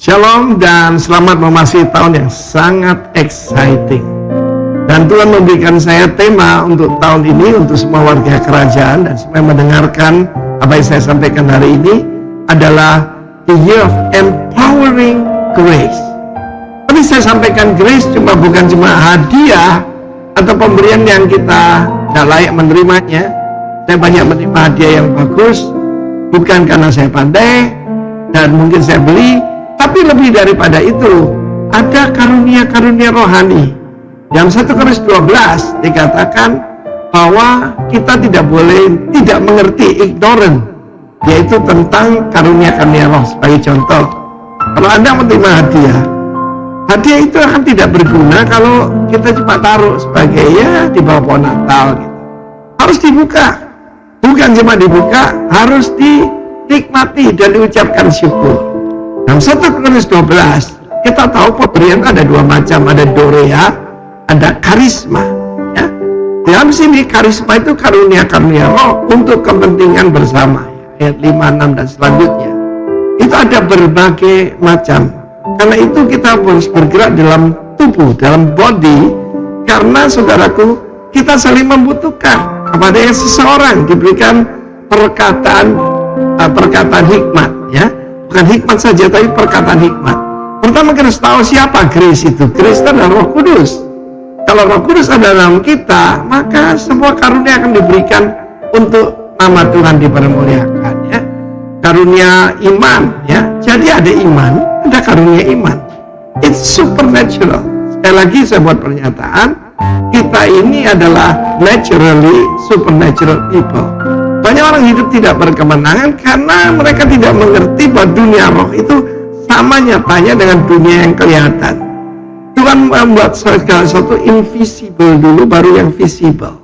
Shalom dan selamat memasuki tahun yang sangat exciting. Dan Tuhan memberikan saya tema untuk tahun ini untuk semua warga kerajaan dan semua yang mendengarkan apa yang saya sampaikan hari ini adalah the year of empowering grace. Tapi saya sampaikan grace bukan cuma hadiah atau pemberian yang kita tidak layak menerimanya. Saya banyak menerima hadiah yang bagus bukan karena saya pandai dan mungkin saya beli, tapi lebih daripada itu ada karunia-karunia rohani. Dalam 1 Korintus 12 dikatakan bahwa kita tidak boleh tidak mengerti, ignorant, yaitu tentang karunia-karunia roh. Sebagai contoh, kalau Anda menerima hadiah itu akan tidak berguna kalau kita cuma taruh sebagai di bawah pohon Natal gitu. Harus dibuka, bukan cuma dibuka, harus dinikmati dan diucapkan syukur. Dalam 1 Korintus 12 kita tahu pemberian ada dua macam, ada dorea, ada karisma. Ya. Dalam sini karisma itu karunia-karunia roh untuk kepentingan bersama. Ayat 5, 6 dan selanjutnya. Itu ada berbagai macam. Karena itu kita harus bergerak dalam tubuh, dalam body. Karena saudaraku, kita saling membutuhkan. Kepada yang seseorang diberikan perkataan hikmat, ya. Bukan hikmat saja, tapi perkataan hikmat. Pertama kita harus tahu siapa grace itu. Grace itu adalah Roh Kudus. Kalau Roh Kudus ada dalam kita, maka semua karunia akan diberikan untuk nama Tuhan dipermuliakan, ya. Karunia iman, ya. Jadi ada iman, ada karunia iman. It's supernatural. Sekali lagi saya buat pernyataan, kita ini adalah naturally supernatural people. Banyak orang hidup tidak berkemenangan karena mereka tidak mengerti bahwa dunia roh itu sama nyatanya dengan dunia yang kelihatan. Tuhan membuat segala sesuatu invisible dulu, baru yang visible.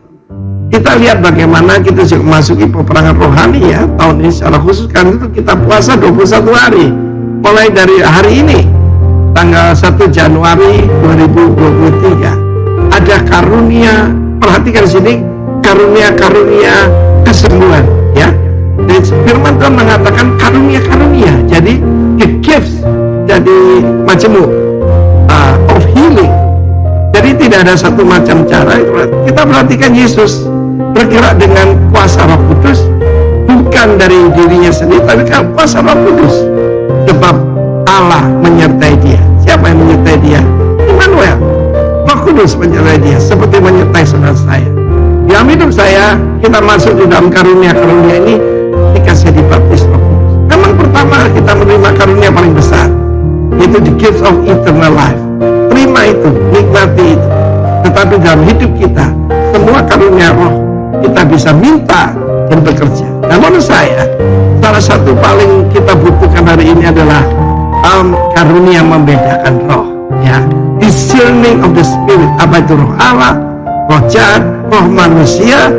Kita lihat bagaimana kita juga memasuki peperangan rohani, ya. Tahun ini secara khusus kan itu kita puasa 21 hari. Mulai dari hari ini, tanggal 1 Januari 2023. Ada karunia, perhatikan sini, karunia-karunia kesembuhan, ya. Dan firman Tuhan mengatakan karunia-karunia. Jadi the gifts, jadi majemuk of healing. Jadi tidak ada satu macam cara. Kita perhatikan Yesus bergerak dengan kuasa Roh Kudus, bukan dari dirinya sendiri, tapi kuasa Roh Kudus. Sebab Allah menyertai dia. Siapa yang menyertai dia? Immanuel. Roh Kudus menyertai dia, seperti menyertai saudara saya. Dalam hidup saya, kita masuk di dalam karunia-karunia ini ketika saya dibaptis Roh Kudus. Memang pertama kita menerima karunia paling besar, yaitu the gift of eternal life. Terima itu, nikmati itu. Tetapi dalam hidup kita, semua karunia roh kita bisa minta dan bekerja. Dan menurut saya, salah satu paling kita butuhkan hari ini adalah karunia membedakan roh, ya. Discerning of the spirit. Apa itu roh Allah, roh jahat, roh manusia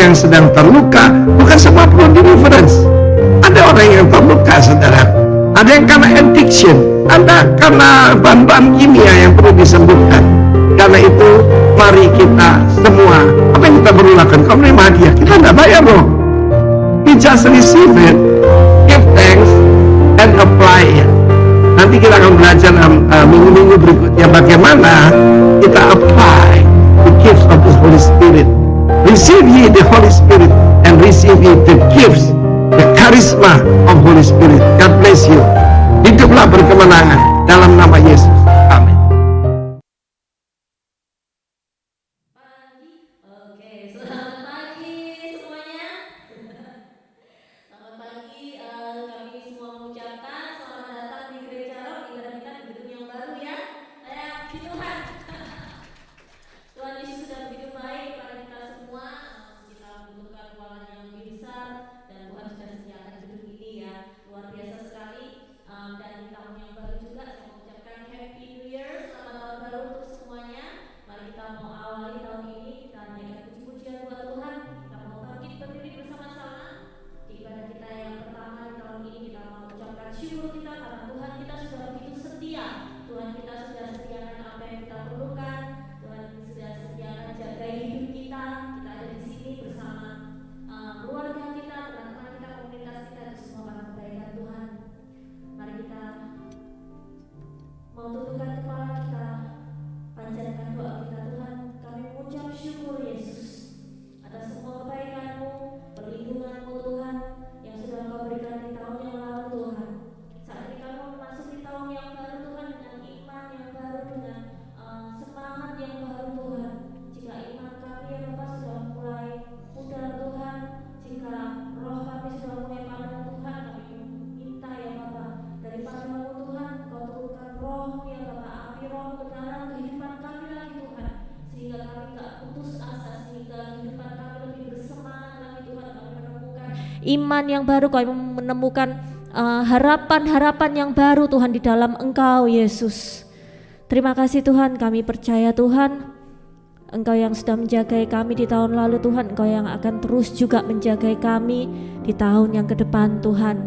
yang sedang terluka. Bukan semua perlu deliverance. Ada orang yang terluka, saudara. Ada yang karena addiction, ada karena bahan-bahan kimia yang perlu disembuhkan. Karena itu, mari kita semua, apa yang kita perlu lakukan? Kalau menerima hadiah, kita tidak bayar loh. We just receive it, give thanks, and apply it. Nanti kita akan belajar minggu-minggu berikutnya bagaimana kita apply the gifts of the Holy Spirit. Receive ye the Holy Spirit and receive ye the gifts, the charisma of Holy Spirit. God bless you. Hiduplah berkemenangan dalam nama Yesus. Amin. Oke, selamat pagi semuanya. Selamat pagi, kami semua mengucapkan selamat datang di Gereja Roh, kita di gedung yang baru, ya. Saya puji Tuhan. Tuhan Yesus sudah begitu baik kepada kita semua. Kita membutuhkan ruangan yang lebih besar dan Tuhan sudah sediakan gedung ini, ya. Luar biasa sekali. Dan di tahun yang baru juga saya mengucapkan mau tundukkan kepala kita, panjatkan doa kita. Tuhan, kami mengucap syukur Yesus atas semua kebaikan-Mu, perlindungan-Mu Tuhan, yang sudah Engkau berikan di tahun yang lalu Tuhan. Saat ini kami memasuki tahun yang baru Tuhan, dengan iman yang baru, dengan semangat yang baru Tuhan. Jika iman kami ya Bapa sudah mulai pudar Tuhan, jika roh kami sudah mulai padam Tuhan, kami minta ya Bapa dari padamu Tuhan, Kau turunkan roh-Mu ya Bapa, api roh ke dalam kehidupan kami lagi Tuhan, sehingga kami tak putus asa, sehingga kehidupan kami lebih bersemangat lagi Tuhan. Kami menemukan iman yang baru, kami menemukan harapan-harapan yang baru Tuhan di dalam Engkau Yesus. Terima kasih Tuhan, kami percaya Tuhan, Engkau yang sudah menjagai kami di tahun lalu Tuhan, Engkau yang akan terus juga menjagai kami di tahun yang ke depan Tuhan.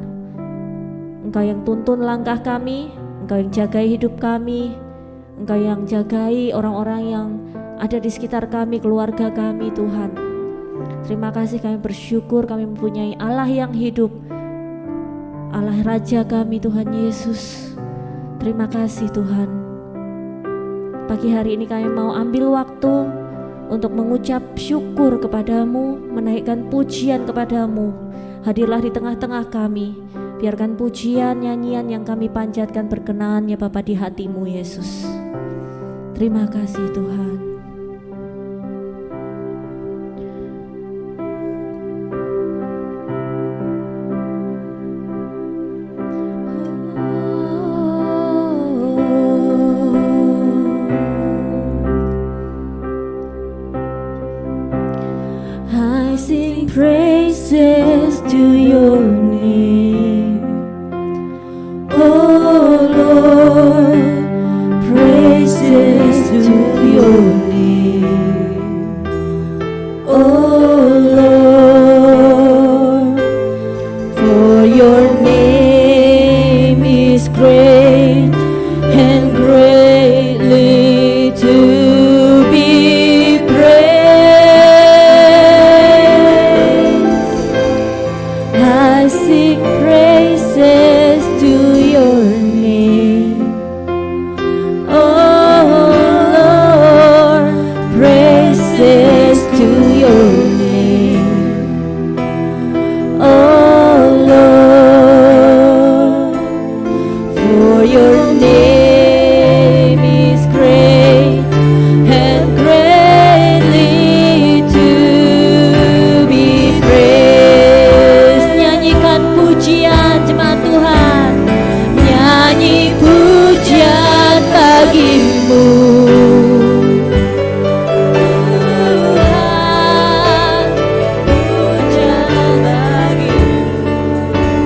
Engkau yang tuntun langkah kami, Engkau yang jagai hidup kami, Engkau yang jagai orang-orang yang ada di sekitar kami, keluarga kami Tuhan. Terima kasih, kami bersyukur kami mempunyai Allah yang hidup, Allah Raja kami Tuhan Yesus. Terima kasih Tuhan. Pagi hari ini kami mau ambil waktu untuk mengucap syukur kepadamu, menaikkan pujian kepadamu. Hadirlah di tengah-tengah kami. Biarkan pujian, nyanyian yang kami panjatkan berkenan ya Bapa di hatimu Yesus. Terima kasih Tuhan. I sing praises to your name, oh Lord, praises to your name, oh Lord, for your name is great and greatly to be praised. I sing praises to your name, oh Lord, praises to your name, oh Lord, for your name is great and greatly to be praised. Nyanyikan pujian jemaat Tuhan, nyanyi pujian bagimu Tuhan, pujian bagimu.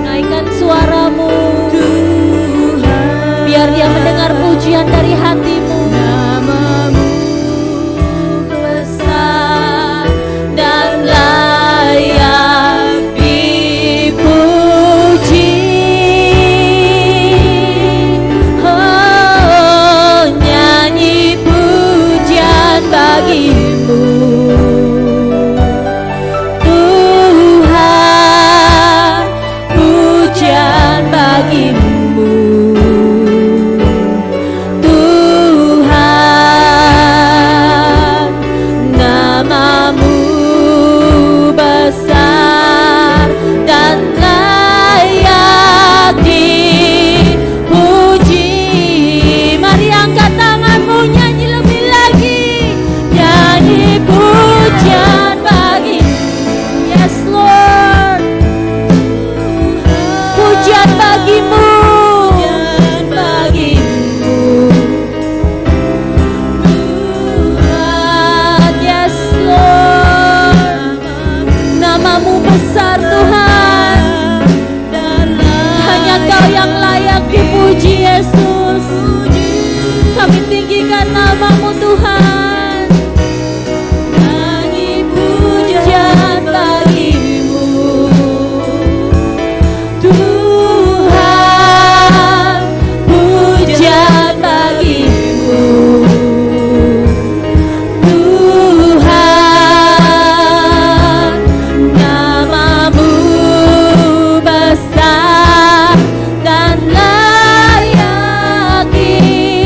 Naikkan suaramu Tuhan, biar dia mendengar pujian dari hatimu. Namamu besar dan layak dipuji. Oh, nyanyi pujian bagimu Tuhan, pujian bagimu Tuhan, namamu besar dan layak dipuji. Mari angkat tanganmu, nyanyi lebih lagi, nyanyi pujian bagi. Yes Lord, pujian bagimu, pujian bagimu Tuhan. Yes Lord, namamu besar Tuhan, hanya Kau yang layak dipuji Yesus. Kami tinggikan namamu Tuhan, nyanyi pujian bagimu Tuhan, pujian bagimu Tuhan, namamu besar dan layak dipuji.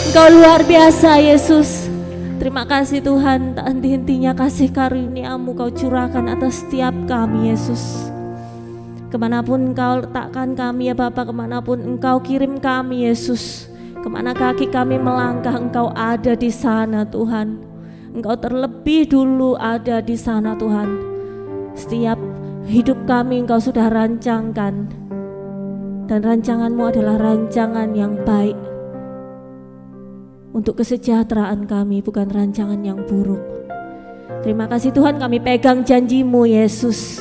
Engkau luar biasa Yesus. Terima kasih Tuhan, tak henti-hentinya kasih karunia-Mu Kau curahkan atas setiap kami Yesus. Kemanapun Engkau letakkan kami ya Bapa, kemanapun Engkau kirim kami Yesus, kemana kaki kami melangkah Engkau ada di sana Tuhan. Engkau terlebih dulu ada di sana Tuhan. Setiap hidup kami Engkau sudah rancangkan, dan rancangan-Mu adalah rancangan yang baik untuk kesejahteraan kami, bukan rancangan yang buruk. Terima kasih Tuhan, kami pegang janji-Mu Yesus.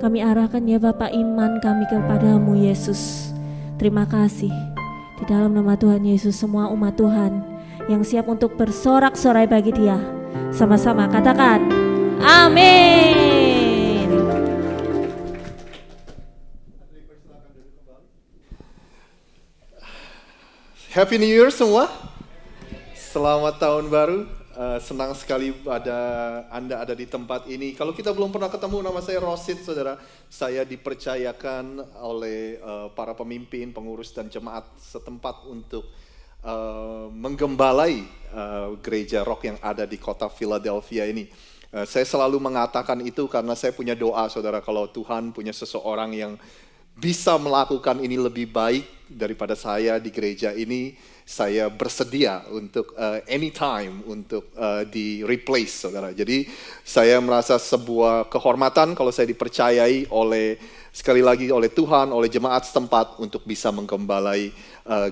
Kami arahkan ya Bapa iman kami kepada-Mu Yesus. Terima kasih. Di dalam nama Tuhan Yesus, semua umat Tuhan yang siap untuk bersorak-sorai bagi Dia, sama-sama katakan amin. Happy New Year semua. Selamat tahun baru. Senang sekali Anda ada di tempat ini. Kalau kita belum pernah ketemu, nama saya Rosid, saudara. Saya dipercayakan oleh para pemimpin, pengurus dan jemaat setempat untuk menggembalai gereja rock yang ada di kota Philadelphia ini. Saya selalu mengatakan itu karena saya punya doa, saudara, kalau Tuhan punya seseorang yang bisa melakukan ini lebih baik daripada saya di gereja ini, saya bersedia untuk anytime untuk di replace, saudara. Jadi saya merasa sebuah kehormatan kalau saya dipercayai sekali lagi oleh Tuhan, oleh jemaat setempat untuk bisa menggembalai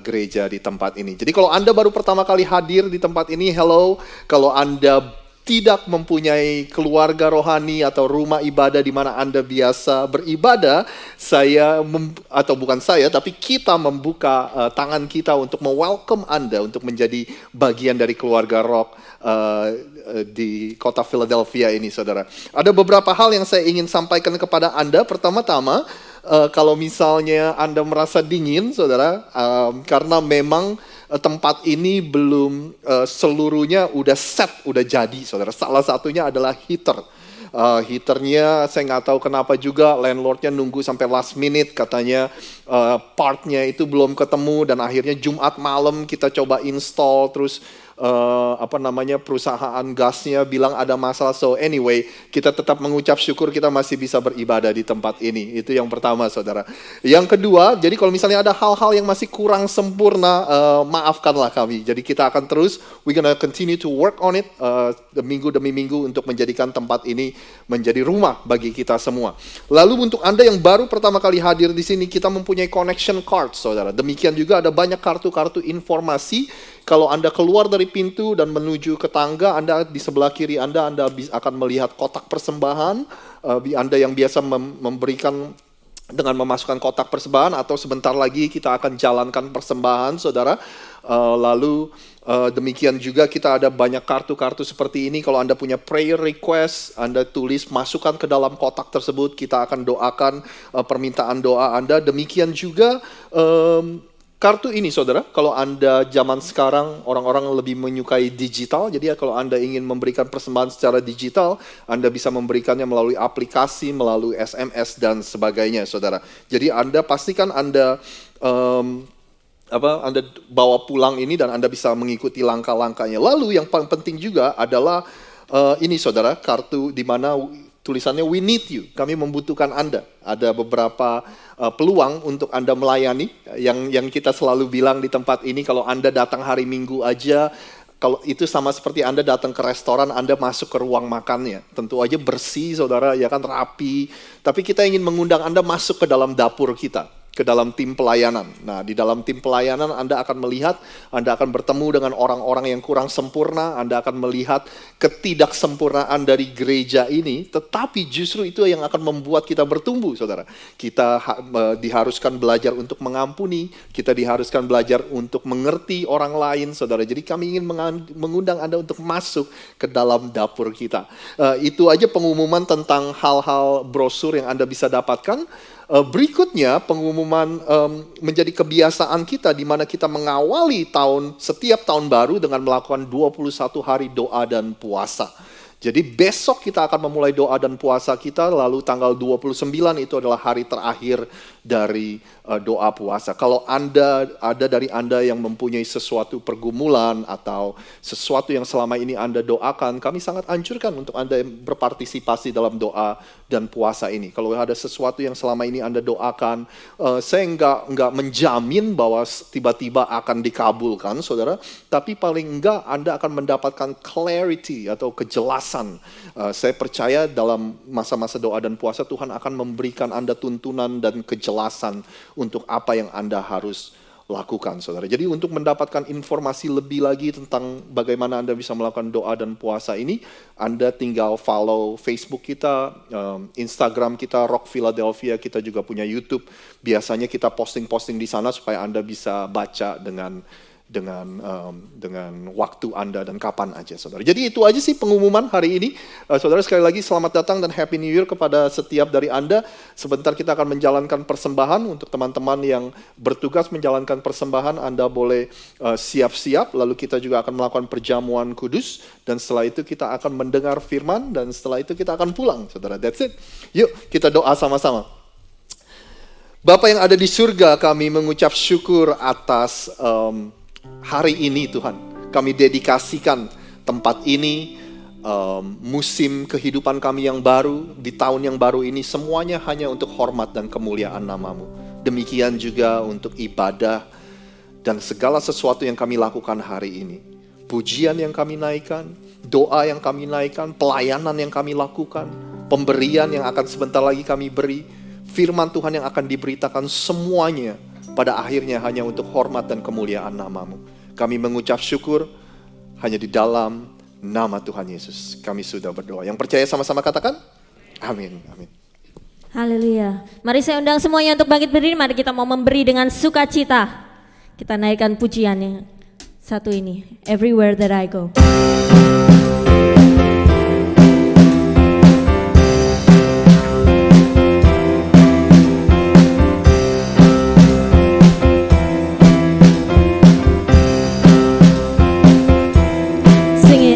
gereja di tempat ini. Jadi kalau Anda baru pertama kali hadir di tempat ini, hello. Kalau Anda tidak mempunyai keluarga rohani atau rumah ibadah di mana Anda biasa beribadah, tapi kita membuka tangan kita untuk me-welcome Anda untuk menjadi bagian dari keluarga rock di kota Philadelphia ini, saudara. Ada beberapa hal yang saya ingin sampaikan kepada Anda. Pertama-tama, kalau misalnya Anda merasa dingin, saudara, karena memang tempat ini belum seluruhnya udah jadi, saudara. Salah satunya adalah heater. Heaternya saya nggak tahu kenapa juga landlordnya nunggu sampai last minute, katanya partnya itu belum ketemu, dan akhirnya Jumat malam kita coba install, terus perusahaan gasnya bilang ada masalah. So anyway, kita tetap mengucap syukur kita masih bisa beribadah di tempat ini. Itu yang pertama, saudara. Yang kedua, jadi kalau misalnya ada hal-hal yang masih kurang sempurna, maafkanlah kami. Jadi kita akan terus, we're gonna continue to work on it minggu demi minggu untuk menjadikan tempat ini menjadi rumah bagi kita semua. Lalu untuk Anda yang baru pertama kali hadir di sini, kita mempunyai connection card, saudara. Demikian juga ada banyak kartu-kartu informasi. Kalau Anda keluar dari pintu dan menuju ke tangga, Anda di sebelah kiri Anda akan melihat kotak persembahan. Anda yang biasa memberikan dengan memasukkan kotak persembahan, atau sebentar lagi kita akan jalankan persembahan, saudara. Lalu demikian juga kita ada banyak kartu-kartu seperti ini. Kalau Anda punya prayer request, Anda tulis, masukkan ke dalam kotak tersebut. Kita akan doakan permintaan doa Anda. Demikian juga kartu ini, saudara, kalau Anda zaman sekarang orang-orang lebih menyukai digital, jadi kalau Anda ingin memberikan persembahan secara digital, Anda bisa memberikannya melalui aplikasi, melalui SMS dan sebagainya, saudara. Jadi Anda pastikan Anda Anda bawa pulang ini dan Anda bisa mengikuti langkah-langkahnya. Lalu yang paling penting juga adalah ini, saudara, kartu di mana tulisannya "We need you", kami membutuhkan Anda. Ada beberapa peluang untuk Anda melayani, yang kita selalu bilang di tempat ini, kalau Anda datang hari Minggu aja, kalau itu sama seperti Anda datang ke restoran, Anda masuk ke ruang makannya. Tentu aja bersih, saudara, ya kan, rapi. Tapi kita ingin mengundang Anda masuk ke dalam dapur kita, ke dalam tim pelayanan. Nah, di dalam tim pelayanan Anda akan melihat, Anda akan bertemu dengan orang-orang yang kurang sempurna, Anda akan melihat ketidaksempurnaan dari gereja ini, tetapi justru itu yang akan membuat kita bertumbuh, saudara. Kita diharuskan belajar untuk mengampuni, kita diharuskan belajar untuk mengerti orang lain, saudara. Jadi kami ingin mengundang Anda untuk masuk ke dalam dapur kita. Itu aja pengumuman tentang hal-hal brosur yang Anda bisa dapatkan. Berikutnya pengumuman menjadi kebiasaan kita, di mana kita mengawali setiap tahun baru dengan melakukan 21 hari doa dan puasa. Jadi besok kita akan memulai doa dan puasa kita, lalu tanggal 29 itu adalah hari terakhir dari doa puasa. Kalau ada dari Anda yang mempunyai sesuatu pergumulan atau sesuatu yang selama ini Anda doakan, kami sangat anjurkan untuk Anda berpartisipasi dalam doa dan puasa ini. Kalau ada sesuatu yang selama ini Anda doakan, saya nggak menjamin bahwa tiba-tiba akan dikabulkan, saudara, tapi paling enggak Anda akan mendapatkan clarity atau kejelasan. Saya percaya dalam masa-masa doa dan puasa Tuhan akan memberikan Anda tuntunan dan kejelasan untuk apa yang Anda harus lakukan, saudara. Jadi untuk mendapatkan informasi lebih lagi tentang bagaimana Anda bisa melakukan doa dan puasa ini, Anda tinggal follow Facebook kita, Instagram kita, Rock Philadelphia, kita juga punya YouTube. Biasanya kita posting-posting di sana supaya Anda bisa baca dengan waktu Anda dan kapan aja, saudara. Jadi itu aja sih pengumuman hari ini. Saudara, sekali lagi selamat datang dan Happy New Year kepada setiap dari Anda. Sebentar kita akan menjalankan persembahan. Untuk teman-teman yang bertugas menjalankan persembahan, Anda boleh siap-siap. Lalu kita juga akan melakukan perjamuan kudus. Dan setelah itu kita akan mendengar firman. Dan setelah itu kita akan pulang, saudara. That's it. Yuk kita doa sama-sama. Bapa yang ada di surga, kami mengucap syukur atas hari ini, Tuhan. Kami dedikasikan tempat ini, musim kehidupan kami yang baru, di tahun yang baru ini, semuanya hanya untuk hormat dan kemuliaan nama-Mu. Demikian juga untuk ibadah dan segala sesuatu yang kami lakukan hari ini. Pujian yang kami naikkan, doa yang kami naikkan, pelayanan yang kami lakukan, pemberian yang akan sebentar lagi kami beri, firman Tuhan yang akan diberitakan, semuanya pada akhirnya hanya untuk hormat dan kemuliaan nama-Mu. Kami mengucap syukur hanya di dalam nama Tuhan Yesus. Kami sudah berdoa. Yang percaya sama-sama katakan, amin. Amin. Haleluya. Mari saya undang semuanya untuk bangkit berdiri. Mari kita mau memberi dengan sukacita. Kita naikkan pujiannya. Satu ini, Everywhere That I Go.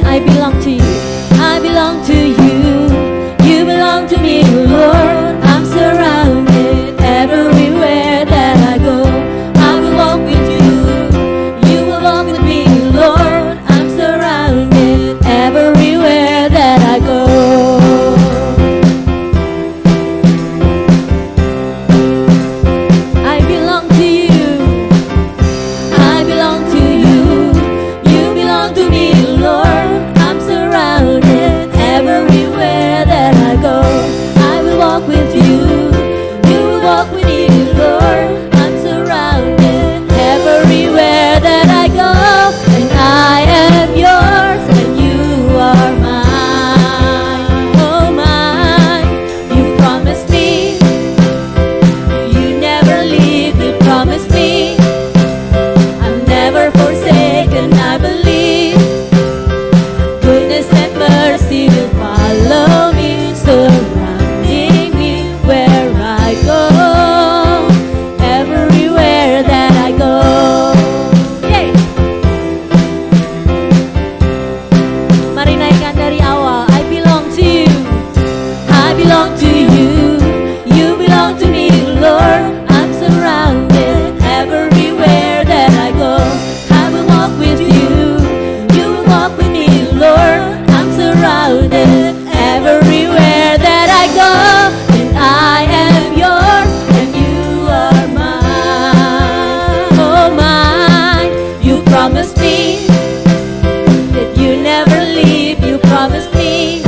I belong to you, I belong to you, you belong to me, Lord. I'm surrounded everywhere that I go. I will walk with you, you will walk with me, Lord. I'm surrounded everywhere that I go. I belong to you, I belong to you, you belong to me, Lord. Everywhere that I go, I will walk with you, you will walk with me, Lord. I'm surrounded everywhere that I go, and I am yours and you are mine. Oh mine, you promised me, you never leave, you promised me, I'm never forsaken, I believe. Goodness and mercy will follow me, surrounding me where I go, everywhere that I go. Yay! Mari naikkan dari awal. I belong to you, I belong to you, you belong to me, Lord. I'm surrounded everywhere that I go. I will walk with you, you will walk with me, Lord. I'm surrounded everywhere that I go, and I am yours and you are mine. Oh mine, you promised me that you never leave, you promised me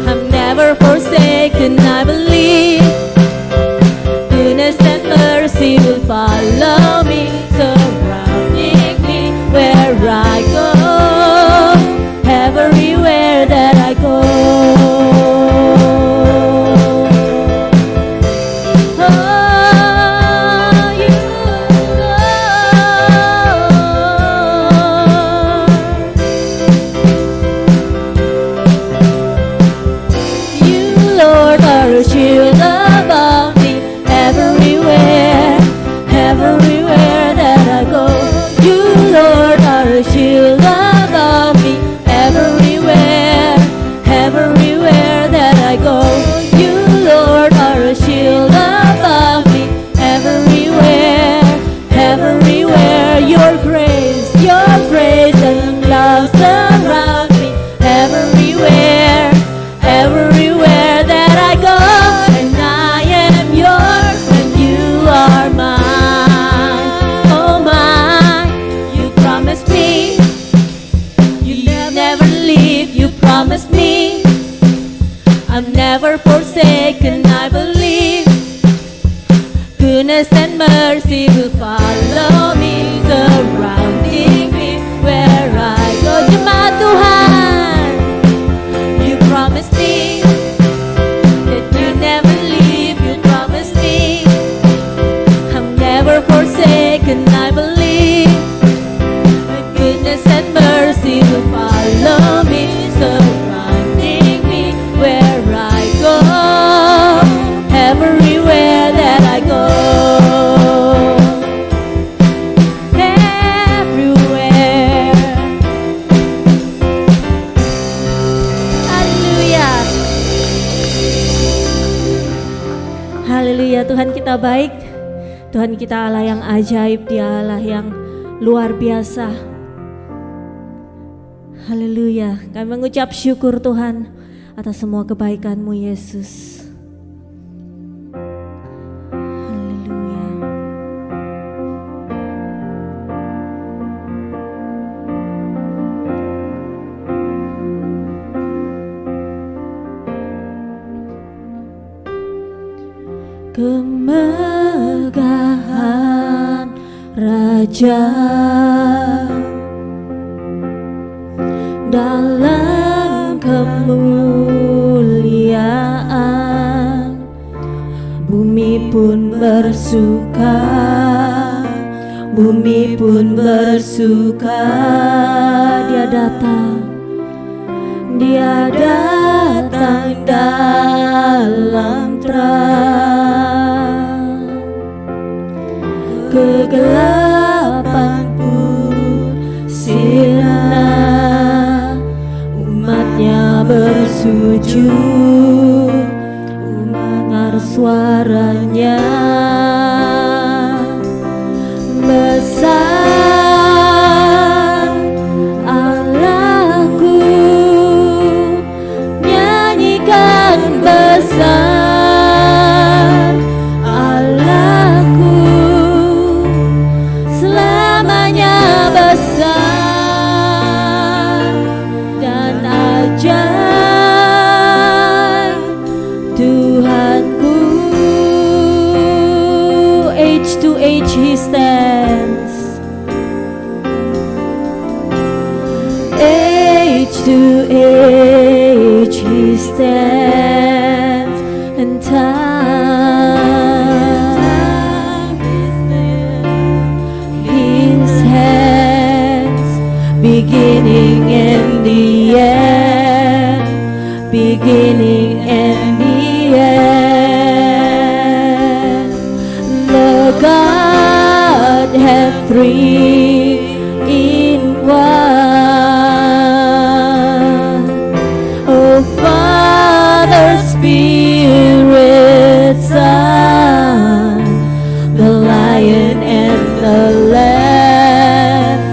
I'm never forsaken, I believe. Goodness and mercy will follow me, surrounding me where I go, everywhere that I go. Oh, you go. your grace and love surround me everywhere, everywhere that I go, and I am yours and you are mine. Oh mine, you promised me you never leave, you promised me I'm never forsaken. I believe goodness and mercy will follow me, surrounding me where I go. Jemaat Tuhan, you promised me that you never leave, you promised me I'm never forsaken. I believe that goodness and mercy will follow me, surrounding me where I go, everywhere that I go. Everywhere. Haleluya. Haleluya, Tuhan kita baik. Tuhan kita Allah yang ajaib, Dia Allah yang luar biasa. Haleluya. Kami mengucap syukur Tuhan atas semua kebaikan-Mu Yesus. Haleluya. Kemegahan Raja dalam kemuliaan, bumi pun bersuka, bumi pun bersuka. Dia datang, Dia datang dalam terang, kegelapan pun sirna, umatnya bersujud mendengar suaranya. Besar Allahku, nyanyikan besar Allahku, selamanya besar dan ajaib Tuhanku. Age to age He stands, age to age He stands, and time is in His hands, beginning and the end, beginning and the end. The Godhead three in one. Oh Father, Spirit, Son, the Lion and the Lamb,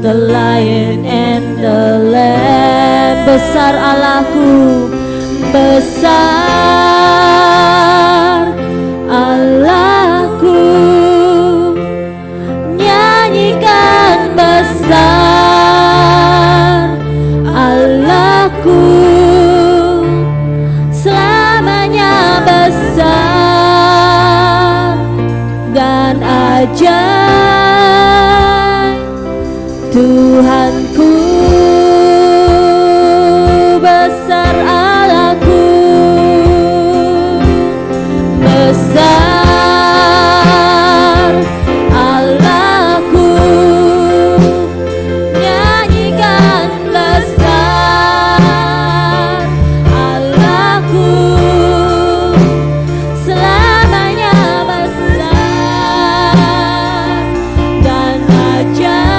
the Lion and the Lamb. Besar Allahku, besar Allahku, nyanyikan besar Allahku, selamanya besar dan ajaib Tuhanku. Besar Allahku, besar Allahku, nyanyikan besar Allahku, selamanya besar dan ajaib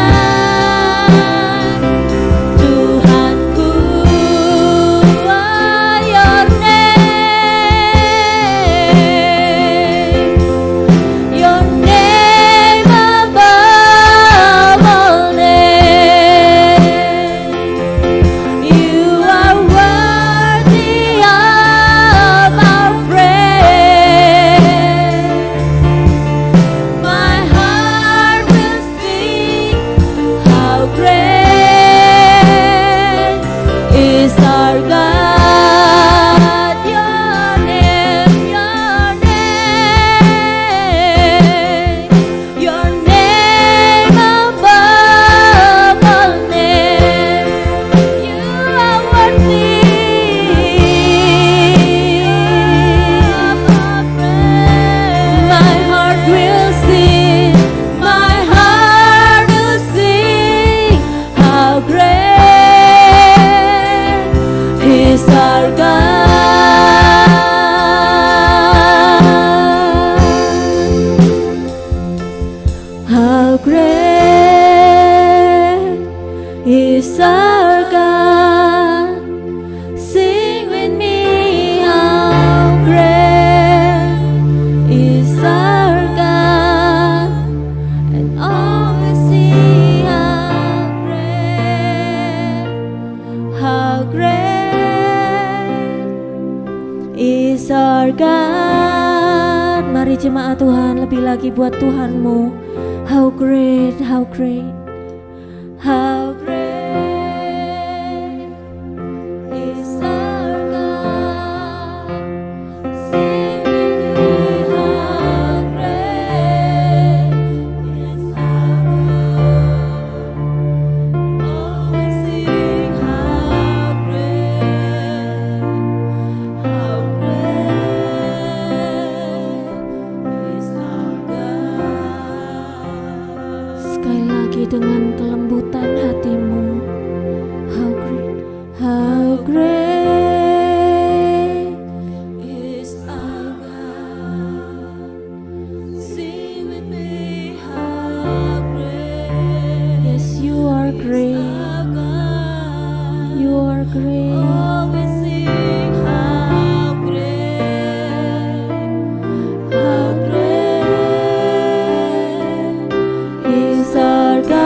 is our God. Sing with me, how great is our God, and all will see how great is our God. Mari jemaat Tuhan, lebih lagi buat Tuhanmu. How great, how great, how great is our God. Sing with me, how great is our God. Oh, we sing how great is our God. Sekali lagi dengan kelembutan hatimu. How great is our God. Sing with me, how great. Yes, you are great. You are great. Oh, we sing how great is our God.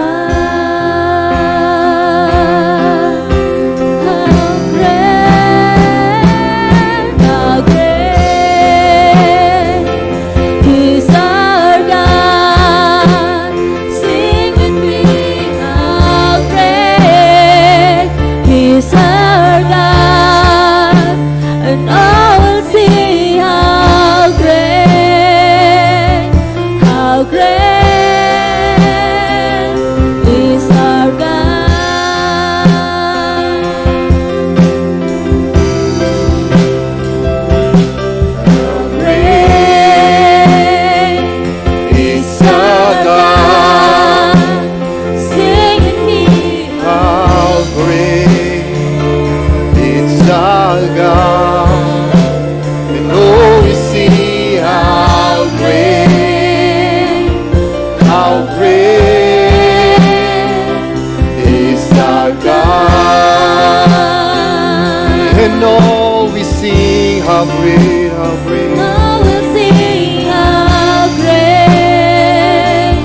And all we sing how great, how great. Now we'll sing how great,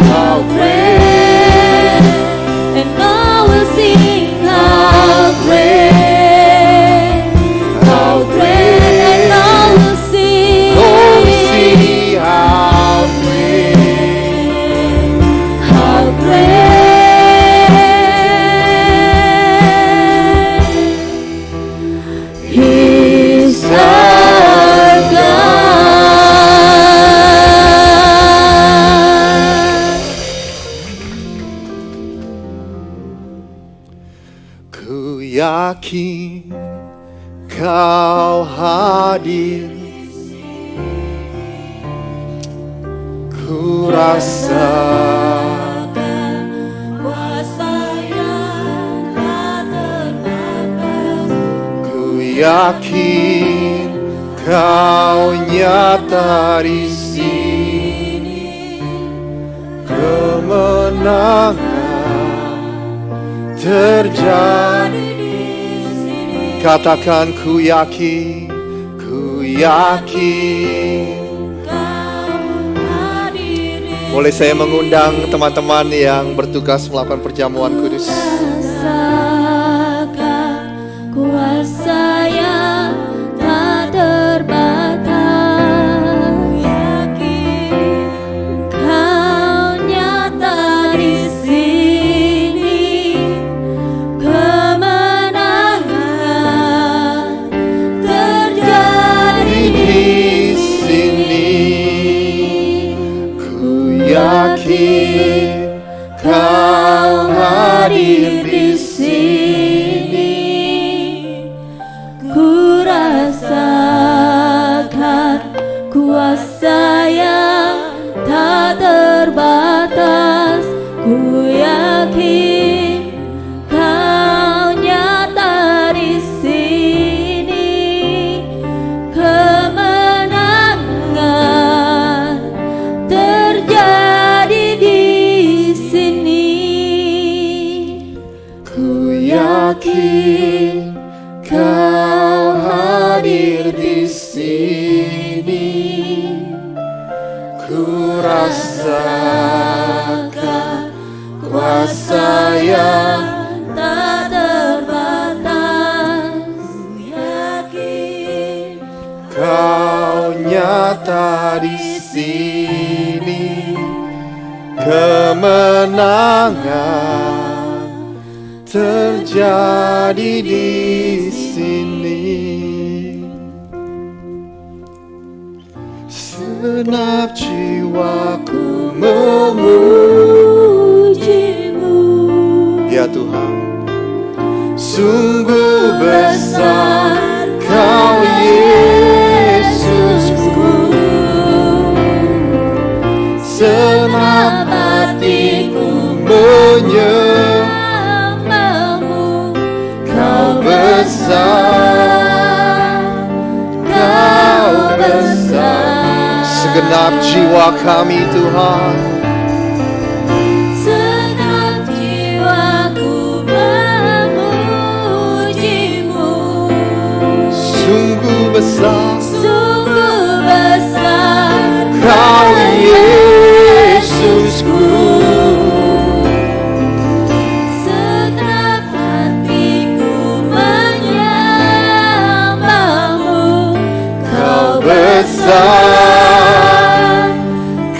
how great. And now we'll sing how great, how great. And now we'll sing, Oh, we sing how great, how great is our God. Ku yakin Kau hadir, ku rasakan Kuasa yang tak terbatas. Ku yakin Kau nyata di sini, kemenangan terjadi di sini. Katakan ku yakin, ku yakin. Boleh saya mengundang teman-teman yang bertugas melakukan perjamuan kudus. Rasakan kuasa yang tak terbatas. Yakin Kau nyata di sini, kemenangan terjadi di sini. Ku yakin Kau hadir di sini, ku rasakan kuasa yang tak terbatas. Ku yakin Kau nyata di sini, kemenangan terjadi di sini. kuasa yang tak terbatas. Ku yakin Kau nyata di sini, kemenangan terjadi di sini. Segenap jiwaku memujimu, ya Tuhan. Sungguh besar Kau Yesusku, senap hatiku menyembahmu. Kau besar, Kau besar. Segenap jiwa kami Tuhan, segenap jiwaku memujimu. sungguh besar Sungguh besar Kau Yesusku, segenap hatiku menyembahmu. Kau besar,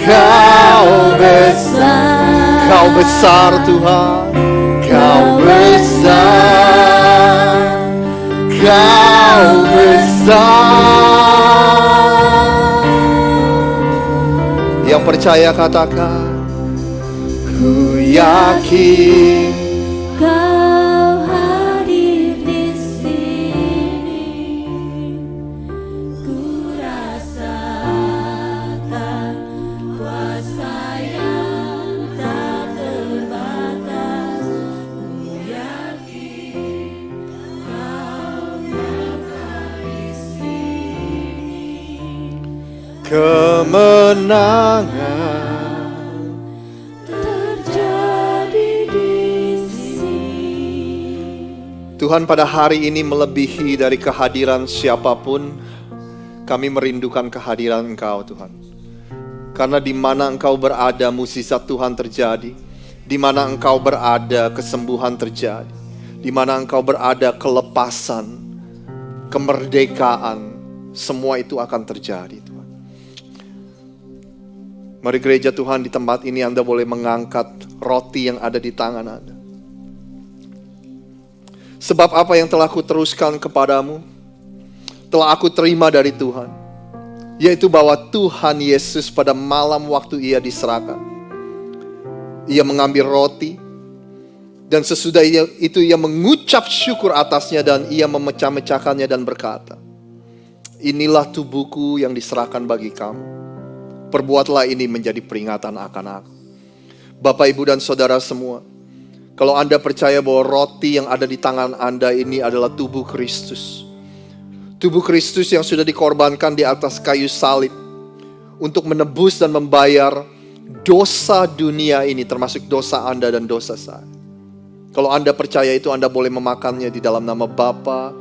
Kau besar, Kau besar Tuhan, Kau besar, Kau besar. Yang percaya katakan, ku yakin Kau hadir di sini, ku rasakan kuasa yang tak terbatas. Ku yakin Kau nyata di sini, kemenangan terjadi di sini. Tuhan, pada hari ini melebihi dari kehadiran siapapun, kami merindukan kehadiran Engkau Tuhan. Karena di mana Engkau berada, mukjizat Tuhan terjadi. Di mana Engkau berada, kesembuhan terjadi. Di mana Engkau berada, kelepasan, kemerdekaan, semua itu akan terjadi Tuhan. Mari gereja Tuhan, di tempat ini Anda boleh mengangkat roti yang ada di tangan Anda. Sebab apa yang telah aku teruskan kepadamu, telah aku terima dari Tuhan, yaitu bahwa Tuhan Yesus pada malam waktu Ia diserahkan, Ia mengambil roti, dan sesudah itu Ia mengucap syukur atasnya, dan Ia memecah-mecahkannya dan berkata, inilah tubuhku yang diserahkan bagi kamu. Perbuatlah ini menjadi peringatan akan aku. Bapak, Ibu, dan Saudara semua, kalau Anda percaya bahwa roti yang ada di tangan Anda ini adalah tubuh Kristus. Tubuh Kristus yang sudah dikorbankan di atas kayu salib untuk menebus dan membayar dosa dunia ini, termasuk dosa Anda dan dosa saya. Kalau Anda percaya itu, Anda boleh memakannya di dalam nama Bapa,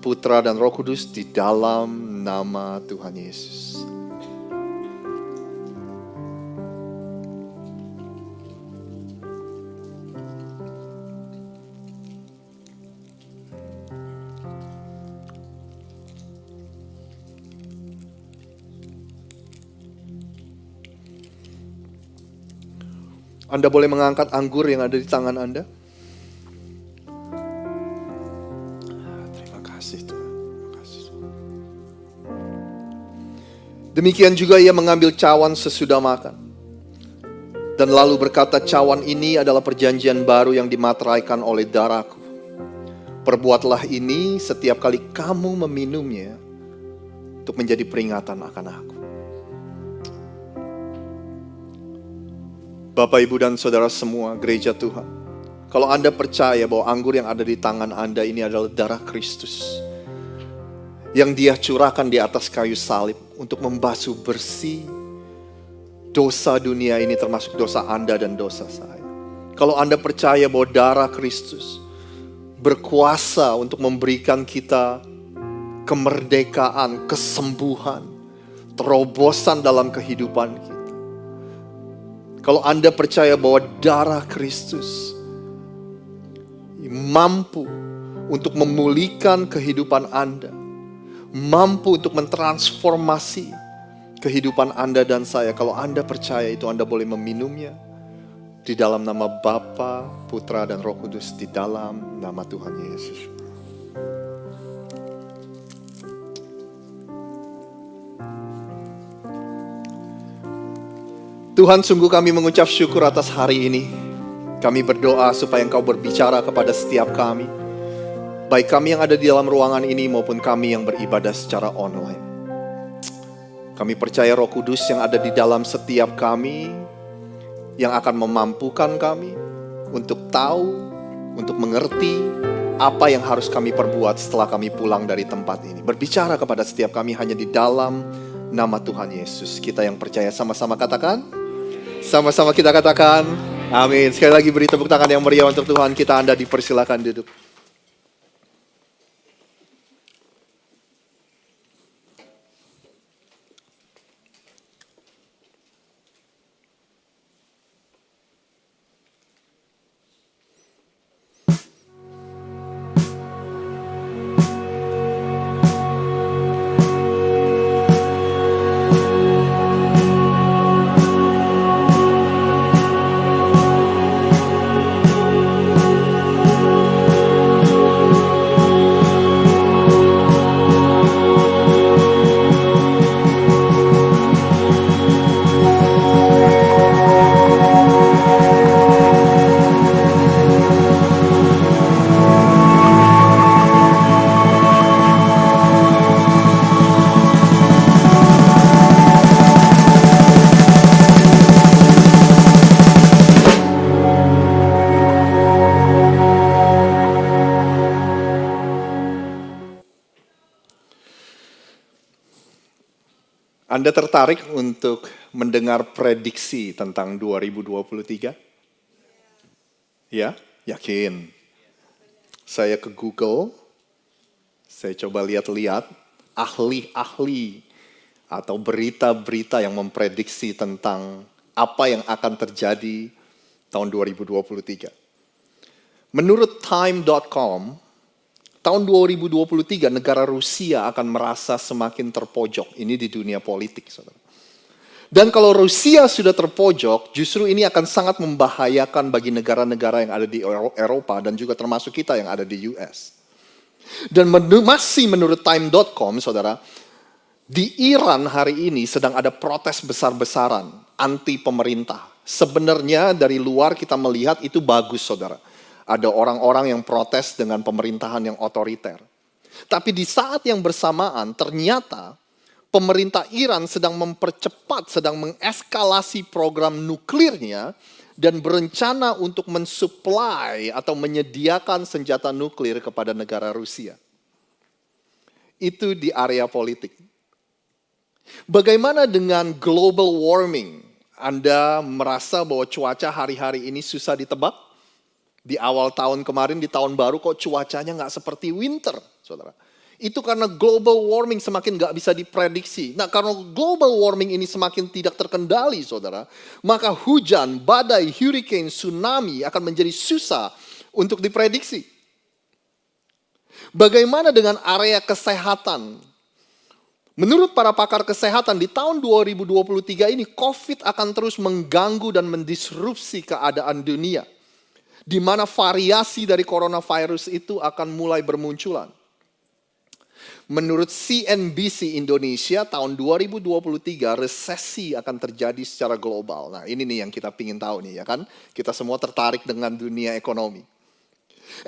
Putra, dan Roh Kudus, di dalam nama Tuhan Yesus. Anda boleh mengangkat anggur yang ada di tangan Anda. Terima kasih Tuhan. Terima kasih Tuhan. Demikian juga Ia mengambil cawan sesudah makan, dan lalu berkata, cawan ini adalah perjanjian baru yang dimateraikan oleh darahku. Perbuatlah ini setiap kali kamu meminumnya, untuk menjadi peringatan akan aku. Bapak, Ibu, dan Saudara semua, gereja Tuhan, kalau Anda percaya bahwa anggur yang ada di tangan Anda ini adalah darah Kristus, yang Dia curahkan di atas kayu salib untuk membasuh bersih dosa dunia ini, termasuk dosa Anda dan dosa saya. Kalau Anda percaya bahwa darah Kristus berkuasa untuk memberikan kita kemerdekaan, kesembuhan, terobosan dalam kehidupan kita. Kalau Anda percaya bahwa darah Kristus mampu untuk memulihkan kehidupan Anda, mampu untuk mentransformasi kehidupan Anda dan saya. Kalau Anda percaya itu, Anda boleh meminumnya di dalam nama Bapa, Putra, dan Roh Kudus, di dalam nama Tuhan Yesus. Tuhan, sungguh kami mengucap syukur atas hari ini. Kami berdoa supaya Engkau berbicara kepada setiap kami, baik kami yang ada di dalam ruangan ini maupun kami yang beribadah secara online. Kami percaya Roh Kudus yang ada di dalam setiap kami, yang akan memampukan kami untuk tahu, untuk mengerti apa yang harus kami perbuat setelah kami pulang dari tempat ini. Berbicara kepada setiap kami hanya di dalam nama Tuhan Yesus. Kita yang percaya sama-sama katakan. Sama-sama kita katakan, amin. Sekali lagi beri tepuk tangan yang meriah untuk Tuhan kita. Anda dipersilakan duduk. Anda tertarik untuk mendengar prediksi tentang 2023? Ya, yakin. Saya ke Google, saya coba lihat-lihat ahli-ahli atau berita-berita yang memprediksi tentang apa yang akan terjadi tahun 2023. Menurut Time.com, tahun 2023 negara Rusia akan merasa semakin terpojok. Ini di dunia politik, saudara. Dan kalau Rusia sudah terpojok, justru ini akan sangat membahayakan bagi negara-negara yang ada di Eropa dan juga termasuk kita yang ada di US. Dan masih menurut Time.com, saudara, di Iran hari ini sedang ada protes besar-besaran anti pemerintah. Sebenarnya dari luar kita melihat itu bagus, saudara. Ada orang-orang yang protes dengan pemerintahan yang otoriter. Tapi di saat yang bersamaan ternyata pemerintah Iran sedang mempercepat, sedang mengeskalasi program nuklirnya dan berencana untuk mensuplai atau menyediakan senjata nuklir kepada negara Rusia. Itu di area politik. Bagaimana dengan global warming? Anda merasa bahwa cuaca hari-hari ini susah ditebak? Di awal tahun kemarin, di tahun baru kok cuacanya nggak seperti winter, saudara. Itu karena global warming semakin nggak bisa diprediksi. Nah, karena global warming ini semakin tidak terkendali, saudara, maka hujan, badai, hurricane, tsunami akan menjadi susah untuk diprediksi. Bagaimana dengan area kesehatan? Menurut para pakar kesehatan, di tahun 2023 ini COVID akan terus mengganggu dan mendisrupsi keadaan dunia, di mana variasi dari coronavirus itu akan mulai bermunculan. Menurut CNBC Indonesia, tahun 2023 resesi akan terjadi secara global. Nah, ini nih yang kita pingin tahu nih, ya kan? Kita semua tertarik dengan dunia ekonomi.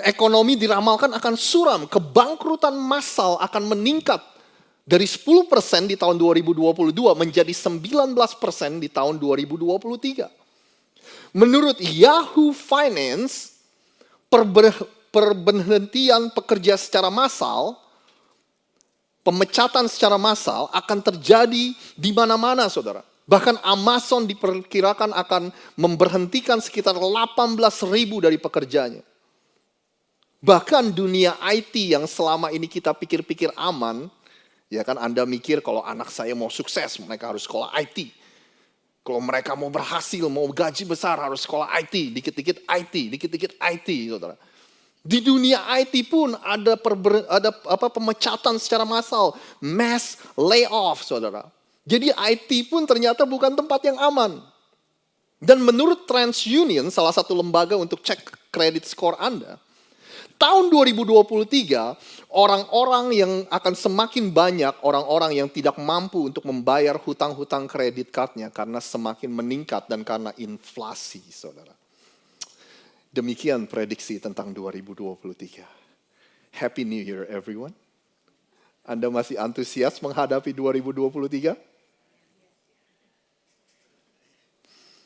Ekonomi diramalkan akan suram, kebangkrutan massal akan meningkat dari 10% di tahun 2022 menjadi 19% di tahun 2023. Menurut Yahoo Finance, perberhentian pekerja secara massal, pemecatan secara massal akan terjadi di mana-mana, saudara. Bahkan Amazon diperkirakan akan memberhentikan sekitar 18.000 dari pekerjanya. Bahkan dunia IT yang selama ini kita pikir-pikir aman, ya kan, Anda mikir kalau anak saya mau sukses, mereka harus sekolah IT. Kalau mereka mau berhasil, mau gaji besar harus sekolah IT, dikit-dikit IT, dikit-dikit IT, saudara. Di dunia IT pun ada pemecatan secara massal, mass layoff, saudara. Jadi IT pun ternyata bukan tempat yang aman. Dan menurut TransUnion, salah satu lembaga untuk cek kredit skor Anda, tahun 2023, orang-orang yang akan semakin banyak orang-orang yang tidak mampu untuk membayar hutang-hutang kredit cardnya karena semakin meningkat dan karena inflasi, saudara. Demikian prediksi tentang 2023. Happy New Year everyone. Anda masih antusias menghadapi 2023?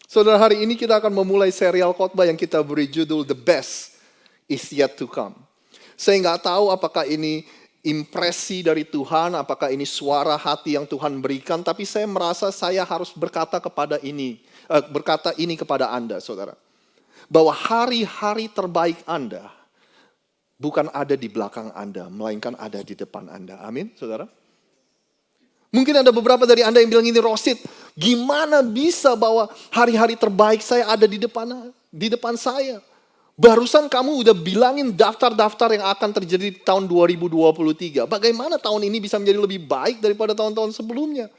Saudara, hari ini kita akan memulai serial khotbah yang kita beri judul The Best is Yet to Come. Saya nggak tahu apakah ini impresi dari Tuhan, apakah ini suara hati yang Tuhan berikan, tapi saya merasa saya harus berkata ini kepada Anda, saudara. Bahwa hari-hari terbaik Anda bukan ada di belakang Anda, melainkan ada di depan Anda. Amin, saudara. Mungkin ada beberapa dari Anda yang bilang ini, Rosid, gimana bisa bahwa hari-hari terbaik saya ada di depan saya? Barusan kamu udah bilangin daftar-daftar yang akan terjadi di tahun 2023. Bagaimana tahun ini bisa menjadi lebih baik daripada tahun-tahun sebelumnya?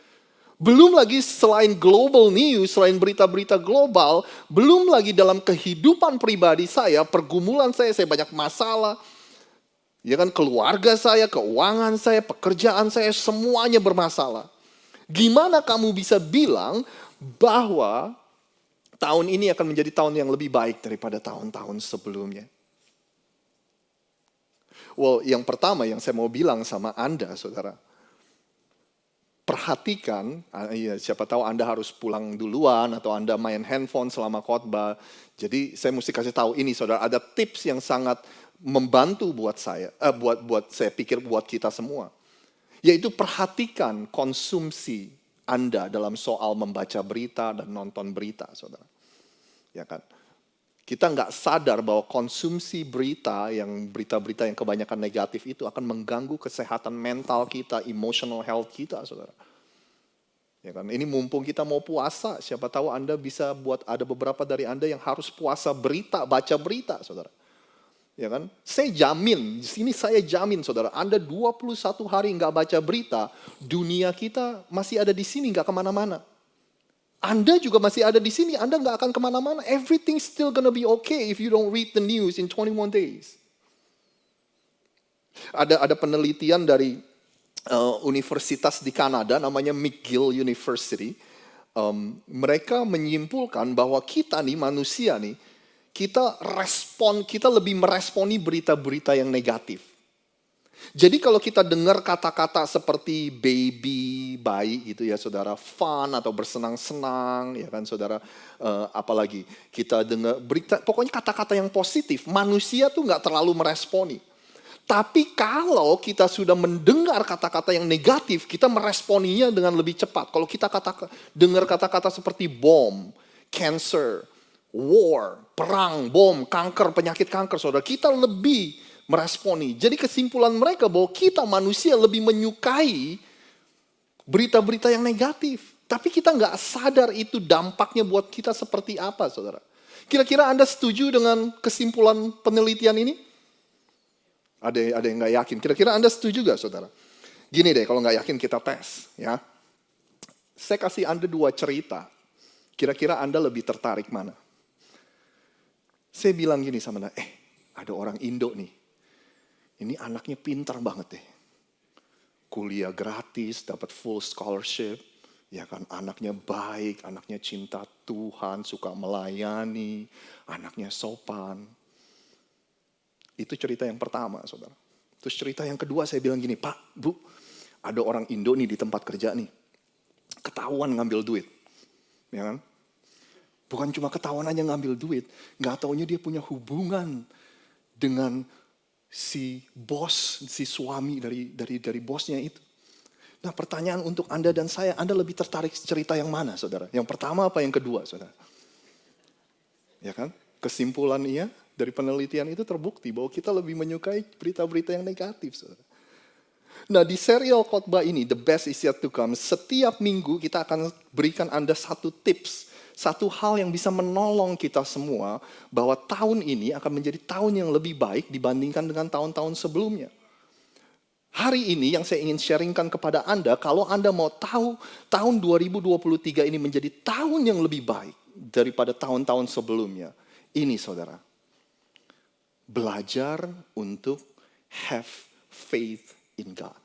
Belum lagi selain global news, selain berita-berita global, belum lagi dalam kehidupan pribadi saya, pergumulan saya banyak masalah. Ya kan, keluarga saya, keuangan saya, pekerjaan saya, semuanya bermasalah. Gimana kamu bisa bilang bahwa tahun ini akan menjadi tahun yang lebih baik daripada tahun-tahun sebelumnya? Well, yang pertama yang saya mau bilang sama Anda, saudara, perhatikan, siapa tahu Anda harus pulang duluan atau Anda main handphone selama khotbah. Jadi saya mesti kasih tahu ini, saudara, ada tips yang sangat membantu buat saya, buat saya pikir buat kita semua. Yaitu perhatikan konsumsi Anda dalam soal membaca berita dan nonton berita, saudara. Ya kan? Kita nggak sadar bahwa konsumsi berita-berita yang kebanyakan negatif itu akan mengganggu kesehatan mental kita, emotional health kita, saudara. Ya kan? Ini mumpung kita mau puasa, siapa tahu Anda bisa ada beberapa dari Anda yang harus puasa berita, baca berita, saudara. Ya kan? Saya jamin, saudara, Anda 21 hari nggak baca berita, dunia kita masih ada di sini, nggak kemana-mana. Anda juga masih ada di sini, Anda nggak akan kemana-mana. Everything's still gonna be okay if you don't read the news in 21 days. Ada penelitian dari universitas di Kanada, namanya McGill University. Mereka menyimpulkan bahwa kita nih, manusia nih, kita lebih meresponi berita-berita yang negatif. Jadi kalau kita dengar kata-kata seperti bayi gitu ya saudara, fun atau bersenang-senang, ya kan saudara, apalagi kita dengar berita, pokoknya kata-kata yang positif, manusia tuh nggak terlalu meresponi. Tapi kalau kita sudah mendengar kata-kata yang negatif, kita meresponinya dengan lebih cepat. Kalau kita dengar kata-kata seperti bom, cancer, war, perang, bom, kanker, penyakit kanker, saudara, kita lebih meresponi. Jadi kesimpulan mereka bahwa kita manusia lebih menyukai berita-berita yang negatif. Tapi kita nggak sadar itu dampaknya buat kita seperti apa, saudara. Kira-kira Anda setuju dengan kesimpulan penelitian ini? Ada yang nggak yakin. Kira-kira Anda setuju nggak, saudara? Gini deh, kalau nggak yakin kita tes, ya. Saya kasih Anda 2 cerita. Kira-kira Anda lebih tertarik mana? Saya bilang gini sama Anda, ada orang Indo nih. Ini anaknya pintar banget deh. Kuliah gratis, dapat full scholarship. Ya kan, anaknya baik, anaknya cinta Tuhan, suka melayani, anaknya sopan. Itu cerita yang pertama, saudara. Terus cerita yang kedua saya bilang gini, Pak, Bu, ada orang Indo nih di tempat kerja nih. Ketahuan ngambil duit. Ya kan? Bukan cuma ketahuan aja ngambil duit. Gak taunya dia punya hubungan dengan si bos, si suami dari bosnya itu. Nah, pertanyaan untuk Anda dan saya, Anda lebih tertarik cerita yang mana, saudara? Yang pertama apa yang kedua, saudara? Ya kan? Kesimpulannya dari penelitian itu terbukti bahwa kita lebih menyukai berita-berita yang negatif, saudara. Nah, di serial khotbah ini, The Best Is Yet To Come, setiap minggu kita akan berikan Anda satu tips, satu hal yang bisa menolong kita semua bahwa tahun ini akan menjadi tahun yang lebih baik dibandingkan dengan tahun-tahun sebelumnya. Hari ini yang saya ingin sharingkan kepada Anda, kalau Anda mau tahu tahun 2023 ini menjadi tahun yang lebih baik daripada tahun-tahun sebelumnya. Ini saudara, belajar untuk have faith in God.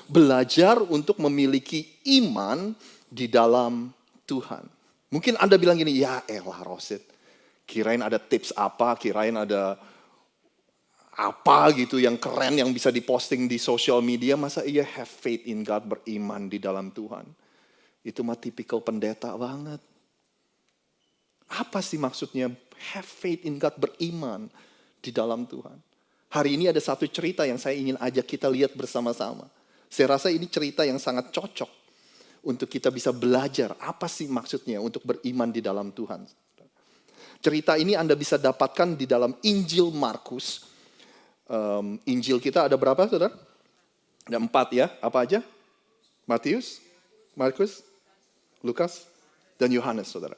Belajar untuk memiliki iman di dalam Tuhan. Mungkin Anda bilang gini, ya elah Rosid, kirain ada tips apa, kirain ada apa gitu yang keren yang bisa diposting di social media, masa iya have faith in God, beriman di dalam Tuhan. Itu mah tipikal pendeta banget. Apa sih maksudnya have faith in God, beriman di dalam Tuhan? Hari ini ada satu cerita yang saya ingin ajak kita lihat bersama-sama. Saya rasa ini cerita yang sangat cocok untuk kita bisa belajar apa sih maksudnya untuk beriman di dalam Tuhan. Cerita ini Anda bisa dapatkan di dalam Injil Markus. Injil kita ada berapa, saudara? Ada 4 ya, apa aja? Matius, Markus, Lukas, dan Yohanes, saudara.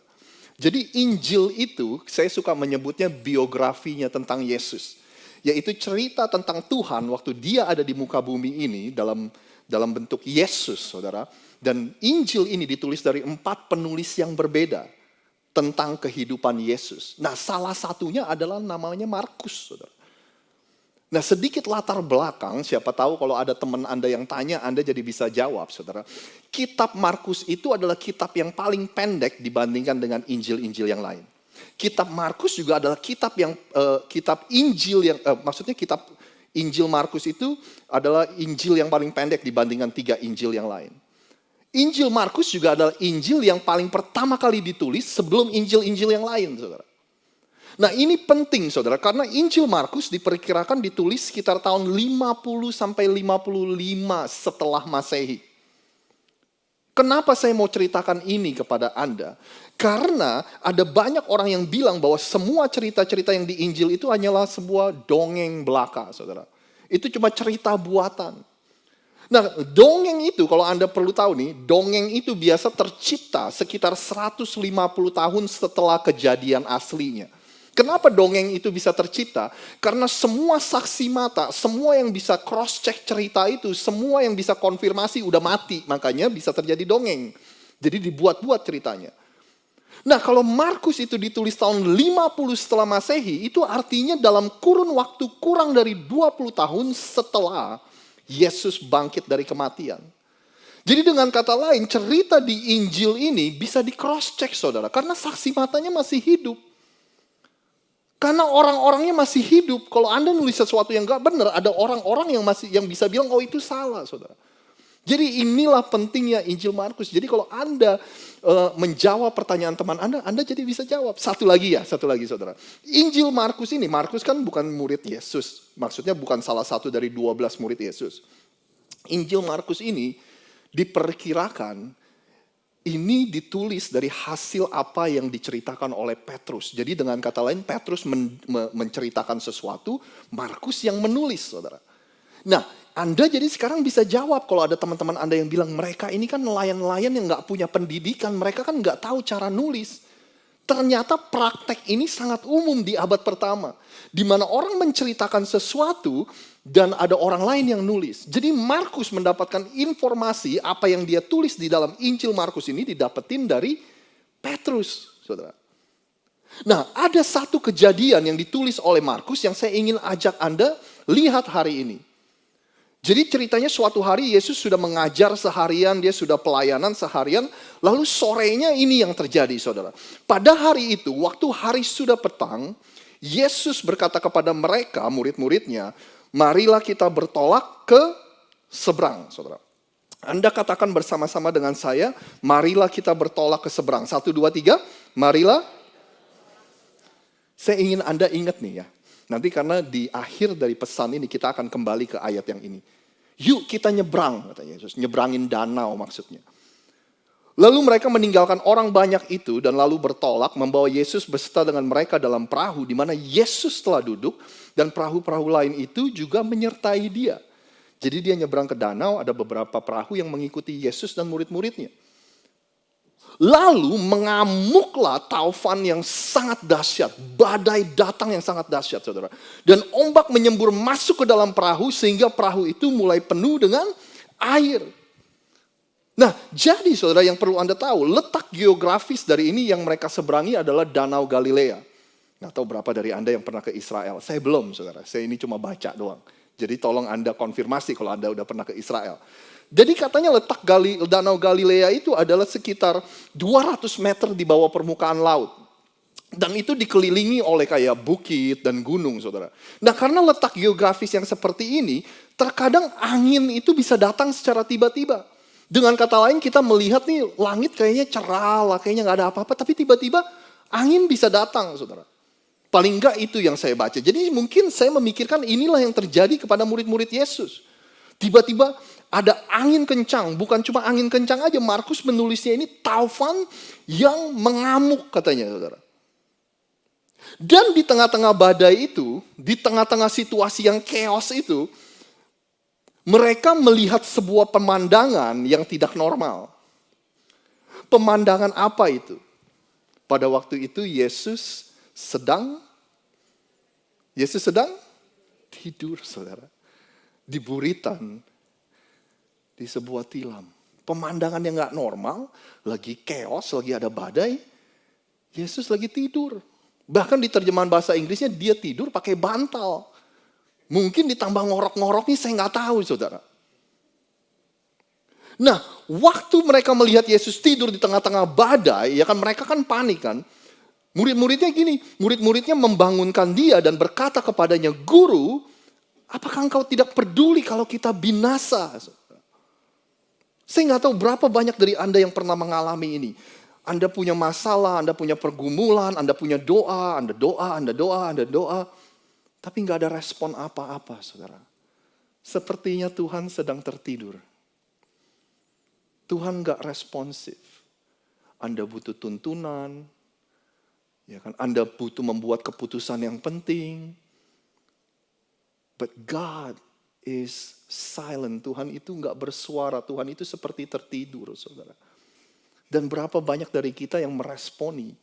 Jadi Injil itu saya suka menyebutnya biografinya tentang Yesus. Yaitu cerita tentang Tuhan waktu dia ada di muka bumi ini dalam bentuk Yesus, saudara. Dan Injil ini ditulis dari 4 penulis yang berbeda tentang kehidupan Yesus. Nah, salah satunya adalah namanya Markus, saudara. Nah, sedikit latar belakang, siapa tahu kalau ada teman Anda yang tanya, Anda jadi bisa jawab, saudara. Kitab Markus itu adalah kitab yang paling pendek dibandingkan dengan Injil-Injil yang lain. Kitab Markus juga adalah kitab Injil yang maksudnya kitab Injil Markus itu adalah Injil yang paling pendek dibandingkan 3 Injil yang lain. Injil Markus juga adalah Injil yang paling pertama kali ditulis sebelum Injil-Injil yang lain, saudara. Nah, ini penting, saudara, karena Injil Markus diperkirakan ditulis sekitar tahun 50 sampai 55 setelah Masehi. Kenapa saya mau ceritakan ini kepada Anda? Karena ada banyak orang yang bilang bahwa semua cerita-cerita yang di Injil itu hanyalah sebuah dongeng belaka, saudara. Itu cuma cerita buatan. Nah, dongeng itu kalau Anda perlu tahu nih, dongeng itu biasa tercipta sekitar 150 tahun setelah kejadian aslinya. Kenapa dongeng itu bisa tercipta? Karena semua saksi mata, semua yang bisa cross check cerita itu, semua yang bisa konfirmasi udah mati, makanya bisa terjadi dongeng. Jadi dibuat-buat ceritanya. Nah, kalau Markus itu ditulis tahun 50 setelah Masehi, itu artinya dalam kurun waktu kurang dari 20 tahun setelah Yesus bangkit dari kematian. Jadi dengan kata lain, cerita di Injil ini bisa di cross check, saudara, karena saksi matanya masih hidup. Karena orang-orangnya masih hidup. Kalau Anda nulis sesuatu yang gak benar, ada orang-orang yang bisa bilang, oh itu salah, saudara. Jadi inilah pentingnya Injil Markus. Jadi kalau Anda menjawab pertanyaan teman Anda jadi bisa jawab. Satu lagi, saudara. Injil Markus ini, Markus kan bukan murid Yesus. Maksudnya bukan salah satu dari 12 murid Yesus. Injil Markus ini diperkirakan ini ditulis dari hasil apa yang diceritakan oleh Petrus. Jadi dengan kata lain, Petrus menceritakan sesuatu, Markus yang menulis, saudara. Nah, Anda jadi sekarang bisa jawab kalau ada teman-teman Anda yang bilang, mereka ini kan nelayan-nelayan yang gak punya pendidikan, mereka kan gak tahu cara nulis. Ternyata praktek ini sangat umum di abad pertama. Di mana orang menceritakan sesuatu dan ada orang lain yang nulis. Jadi Markus mendapatkan informasi apa yang dia tulis di dalam Injil Markus ini didapetin dari Petrus, saudara. Nah, ada satu kejadian yang ditulis oleh Markus yang saya ingin ajak Anda lihat hari ini. Jadi ceritanya suatu hari Yesus sudah mengajar seharian, dia sudah pelayanan seharian, lalu sorenya ini yang terjadi, saudara. Pada hari itu, waktu hari sudah petang, Yesus berkata kepada mereka, murid-muridnya, marilah kita bertolak ke seberang, saudara. Anda katakan bersama-sama dengan saya, marilah kita bertolak ke seberang. 1, 2, 3, marilah. Saya ingin Anda ingat nih ya. Nanti karena di akhir dari pesan ini kita akan kembali ke ayat yang ini. Yuk kita nyebrang, kata Yesus. Nyebrangin danau maksudnya. Lalu mereka meninggalkan orang banyak itu dan lalu bertolak membawa Yesus beserta dengan mereka dalam perahu di mana Yesus telah duduk dan perahu-perahu lain itu juga menyertai dia. Jadi dia nyebrang ke danau, ada beberapa perahu yang mengikuti Yesus dan murid-muridnya. Lalu mengamuklah taufan yang sangat dahsyat. Badai datang yang sangat dahsyat, saudara. Dan ombak menyembur masuk ke dalam perahu sehingga perahu itu mulai penuh dengan air. Nah, jadi saudara yang perlu Anda tahu, letak geografis dari ini yang mereka seberangi adalah Danau Galilea. Nggak tahu berapa dari Anda yang pernah ke Israel. Saya belum, saudara. Saya ini cuma baca doang. Jadi tolong Anda konfirmasi kalau Anda udah pernah ke Israel. Jadi katanya letak Danau Galilea itu adalah sekitar 200 meter di bawah permukaan laut. Dan itu dikelilingi oleh kayak bukit dan gunung, saudara. Nah, karena letak geografis yang seperti ini, terkadang angin itu bisa datang secara tiba-tiba. Dengan kata lain kita melihat nih langit kayaknya cerah lah, kayaknya nggak ada apa-apa. Tapi tiba-tiba angin bisa datang, saudara. Paling enggak itu yang saya baca. Jadi mungkin saya memikirkan inilah yang terjadi kepada murid-murid Yesus. Tiba-tiba ada angin kencang, bukan cuma angin kencang aja. Markus menulisnya ini taufan yang mengamuk katanya, saudara. Dan di tengah-tengah badai itu, di tengah-tengah situasi yang chaos itu, mereka melihat sebuah pemandangan yang tidak normal. Pemandangan apa itu? Pada waktu itu Yesus sedang tidur, saudara. Di buritan, di sebuah tilam. Pemandangan yang gak normal, lagi chaos, lagi ada badai. Yesus lagi tidur. Bahkan di terjemahan bahasa Inggrisnya dia tidur pakai bantal. Mungkin ditambah ngorok-ngoroknya saya gak tahu, saudara. Nah, waktu mereka melihat Yesus tidur di tengah-tengah badai, ya kan mereka kan panik kan. Murid-muridnya gini, murid-muridnya membangunkan dia dan berkata kepadanya, "Guru, apakah engkau tidak peduli kalau kita binasa?" Saya nggak tahu berapa banyak dari Anda yang pernah mengalami ini. Anda punya masalah, Anda punya pergumulan, Anda punya doa, Anda doa. Tapi nggak ada respon apa-apa, saudara. Sepertinya Tuhan sedang tertidur. Tuhan nggak responsif. Anda butuh tuntunan, ya kan? Anda butuh membuat keputusan yang penting. But God is silent. Tuhan itu nggak bersuara. Tuhan itu seperti tertidur, saudara. Dan berapa banyak dari kita yang meresponi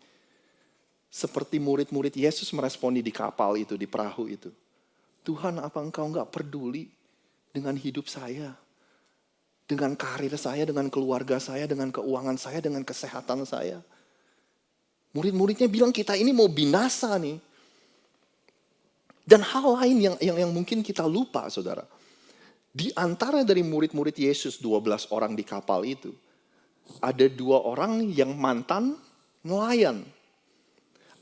seperti murid-murid Yesus meresponi di kapal itu, di perahu itu. Tuhan, apa engkau nggak peduli dengan hidup saya? Dengan karir saya, dengan keluarga saya, dengan keuangan saya, dengan kesehatan saya? Murid-muridnya bilang kita ini mau binasa nih. Dan hal lain yang mungkin kita lupa, saudara. Di antara dari murid-murid Yesus 12 orang di kapal itu, ada 2 orang yang mantan nelayan.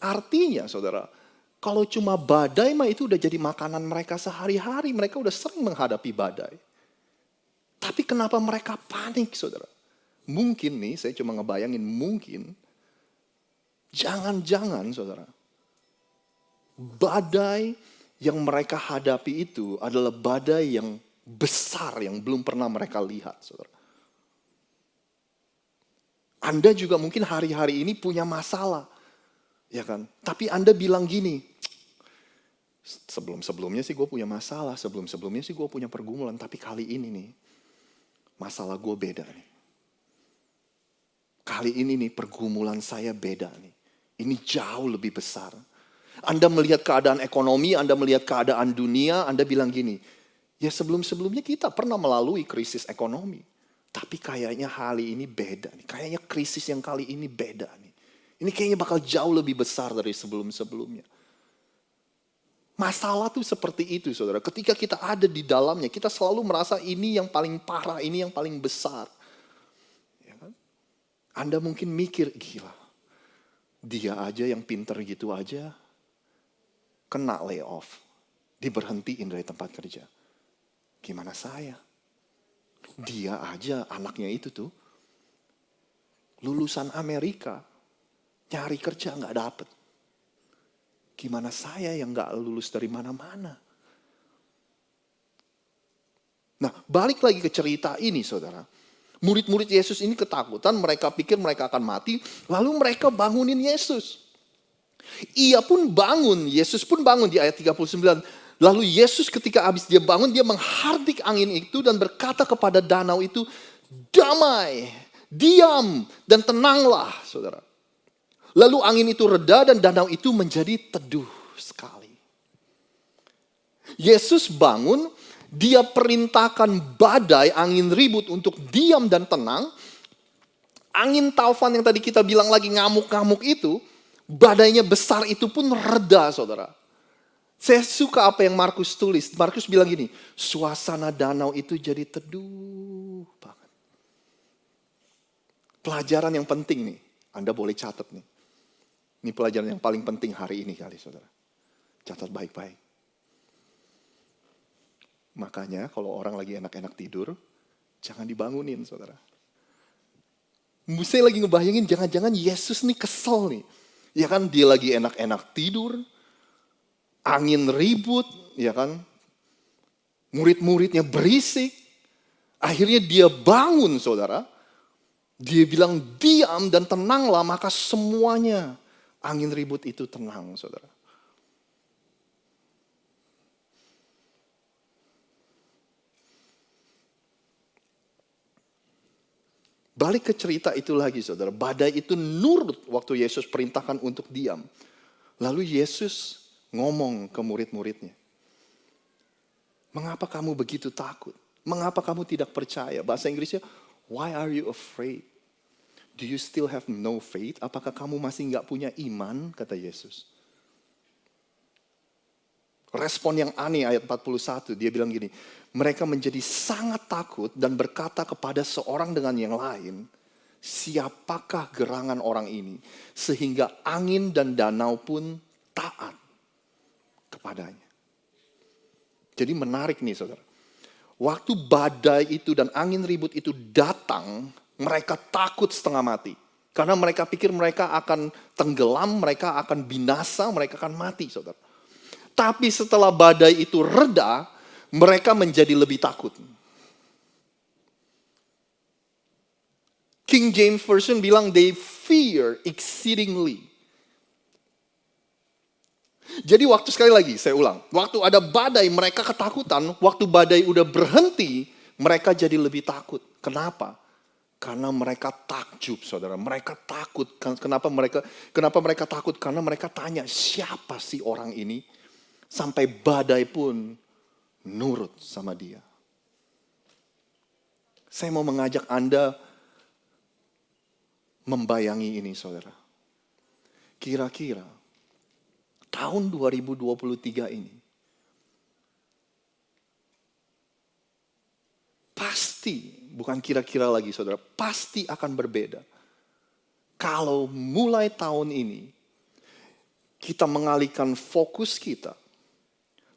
Artinya, saudara, kalau cuma badai mah itu udah jadi makanan mereka sehari-hari. Mereka udah sering menghadapi badai. Tapi kenapa mereka panik, saudara? Mungkin nih, saya cuma ngebayangin mungkin. Jangan-jangan, saudara, badai yang mereka hadapi itu adalah badai yang besar yang belum pernah mereka lihat, saudara. Anda juga mungkin hari-hari ini punya masalah, ya kan? Tapi Anda bilang gini, sebelum-sebelumnya sih gue punya masalah, sebelum-sebelumnya sih gue punya pergumulan, tapi kali ini nih, masalah gue beda nih. Kali ini nih pergumulan saya beda nih. Ini jauh lebih besar. Anda melihat keadaan ekonomi, Anda melihat keadaan dunia, Anda bilang gini, ya sebelum-sebelumnya kita pernah melalui krisis ekonomi. Tapi kayaknya hari ini beda nih. Kayaknya krisis yang kali ini beda nih. Ini kayaknya bakal jauh lebih besar dari sebelum-sebelumnya. Masalah tuh seperti itu, saudara. Ketika kita ada di dalamnya, kita selalu merasa ini yang paling parah, ini yang paling besar. Ya kan? Anda mungkin mikir, gila. Dia aja yang pinter gitu aja, kena layoff. Diberhentiin dari tempat kerja. Gimana saya? Dia aja anaknya itu tuh lulusan Amerika, nyari kerja nggak dapet. Gimana saya yang nggak lulus dari mana-mana? Nah, balik lagi ke cerita ini, saudara. Murid-murid Yesus ini ketakutan, mereka pikir mereka akan mati, lalu mereka bangunin Yesus. Ia pun bangun, Yesus pun bangun di ayat 39. Lalu Yesus ketika habis dia bangun, dia menghardik angin itu dan berkata kepada danau itu, damai, diam, dan tenanglah, saudara. Lalu angin itu reda dan danau itu menjadi teduh sekali. Yesus bangun, dia perintahkan badai, angin ribut untuk diam dan tenang. Angin taufan yang tadi kita bilang lagi ngamuk-ngamuk itu, badainya besar itu pun reda, saudara. Saya suka apa yang Markus tulis. Markus bilang gini, suasana danau itu jadi teduh banget. Pelajaran yang penting nih, Anda boleh catat nih. Ini pelajaran yang paling penting hari ini kali, saudara. Catat baik-baik. Makanya kalau orang lagi enak-enak tidur, jangan dibangunin, saudara. Saya lagi ngebayangin, jangan-jangan Yesus nih kesel nih. Ya kan, dia lagi enak-enak tidur, angin ribut, ya kan. Murid-muridnya berisik. Akhirnya dia bangun, saudara. Dia bilang diam dan tenanglah, maka semuanya angin ribut itu tenang, saudara. Balik ke cerita itu lagi, saudara. Badai itu nurut waktu Yesus perintahkan untuk diam. Lalu Yesus ngomong ke murid-muridnya. Mengapa kamu begitu takut? Mengapa kamu tidak percaya? Bahasa Inggrisnya, why are you afraid? Do you still have no faith? Apakah kamu masih nggak punya iman? Kata Yesus. Respon yang aneh ayat 41, dia bilang gini, mereka menjadi sangat takut dan berkata kepada seorang dengan yang lain, siapakah gerangan orang ini? Sehingga angin dan danau pun taat kepadanya. Jadi menarik nih, saudara. Waktu badai itu dan angin ribut itu datang, mereka takut setengah mati. Karena mereka pikir mereka akan tenggelam, mereka akan binasa, mereka akan mati, saudara. Tapi setelah badai itu reda, mereka menjadi lebih takut. King James Version bilang, they fear exceedingly. Jadi waktu sekali lagi, saya ulang. Waktu ada badai, mereka ketakutan. Waktu badai udah berhenti, mereka jadi lebih takut. Kenapa? Karena mereka takjub, saudara. Mereka takut. Kenapa mereka takut? Karena mereka tanya, siapa sih orang ini? Sampai badai pun nurut sama dia. Saya mau mengajak Anda membayangi ini, saudara. Kira-kira tahun 2023 ini pasti, bukan kira-kira lagi, saudara, pasti akan berbeda. Kalau mulai tahun ini kita mengalihkan fokus kita,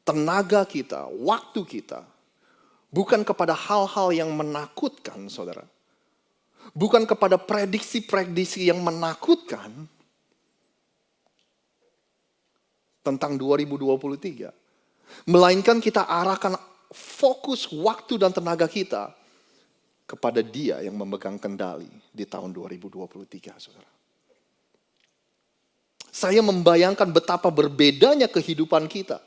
tenaga kita, waktu kita, bukan kepada hal-hal yang menakutkan, saudara. Bukan kepada prediksi-prediksi yang menakutkan tentang 2023. Melainkan kita arahkan fokus waktu dan tenaga kita kepada Dia yang memegang kendali di tahun 2023, saudara. Saya membayangkan betapa berbedanya kehidupan kita.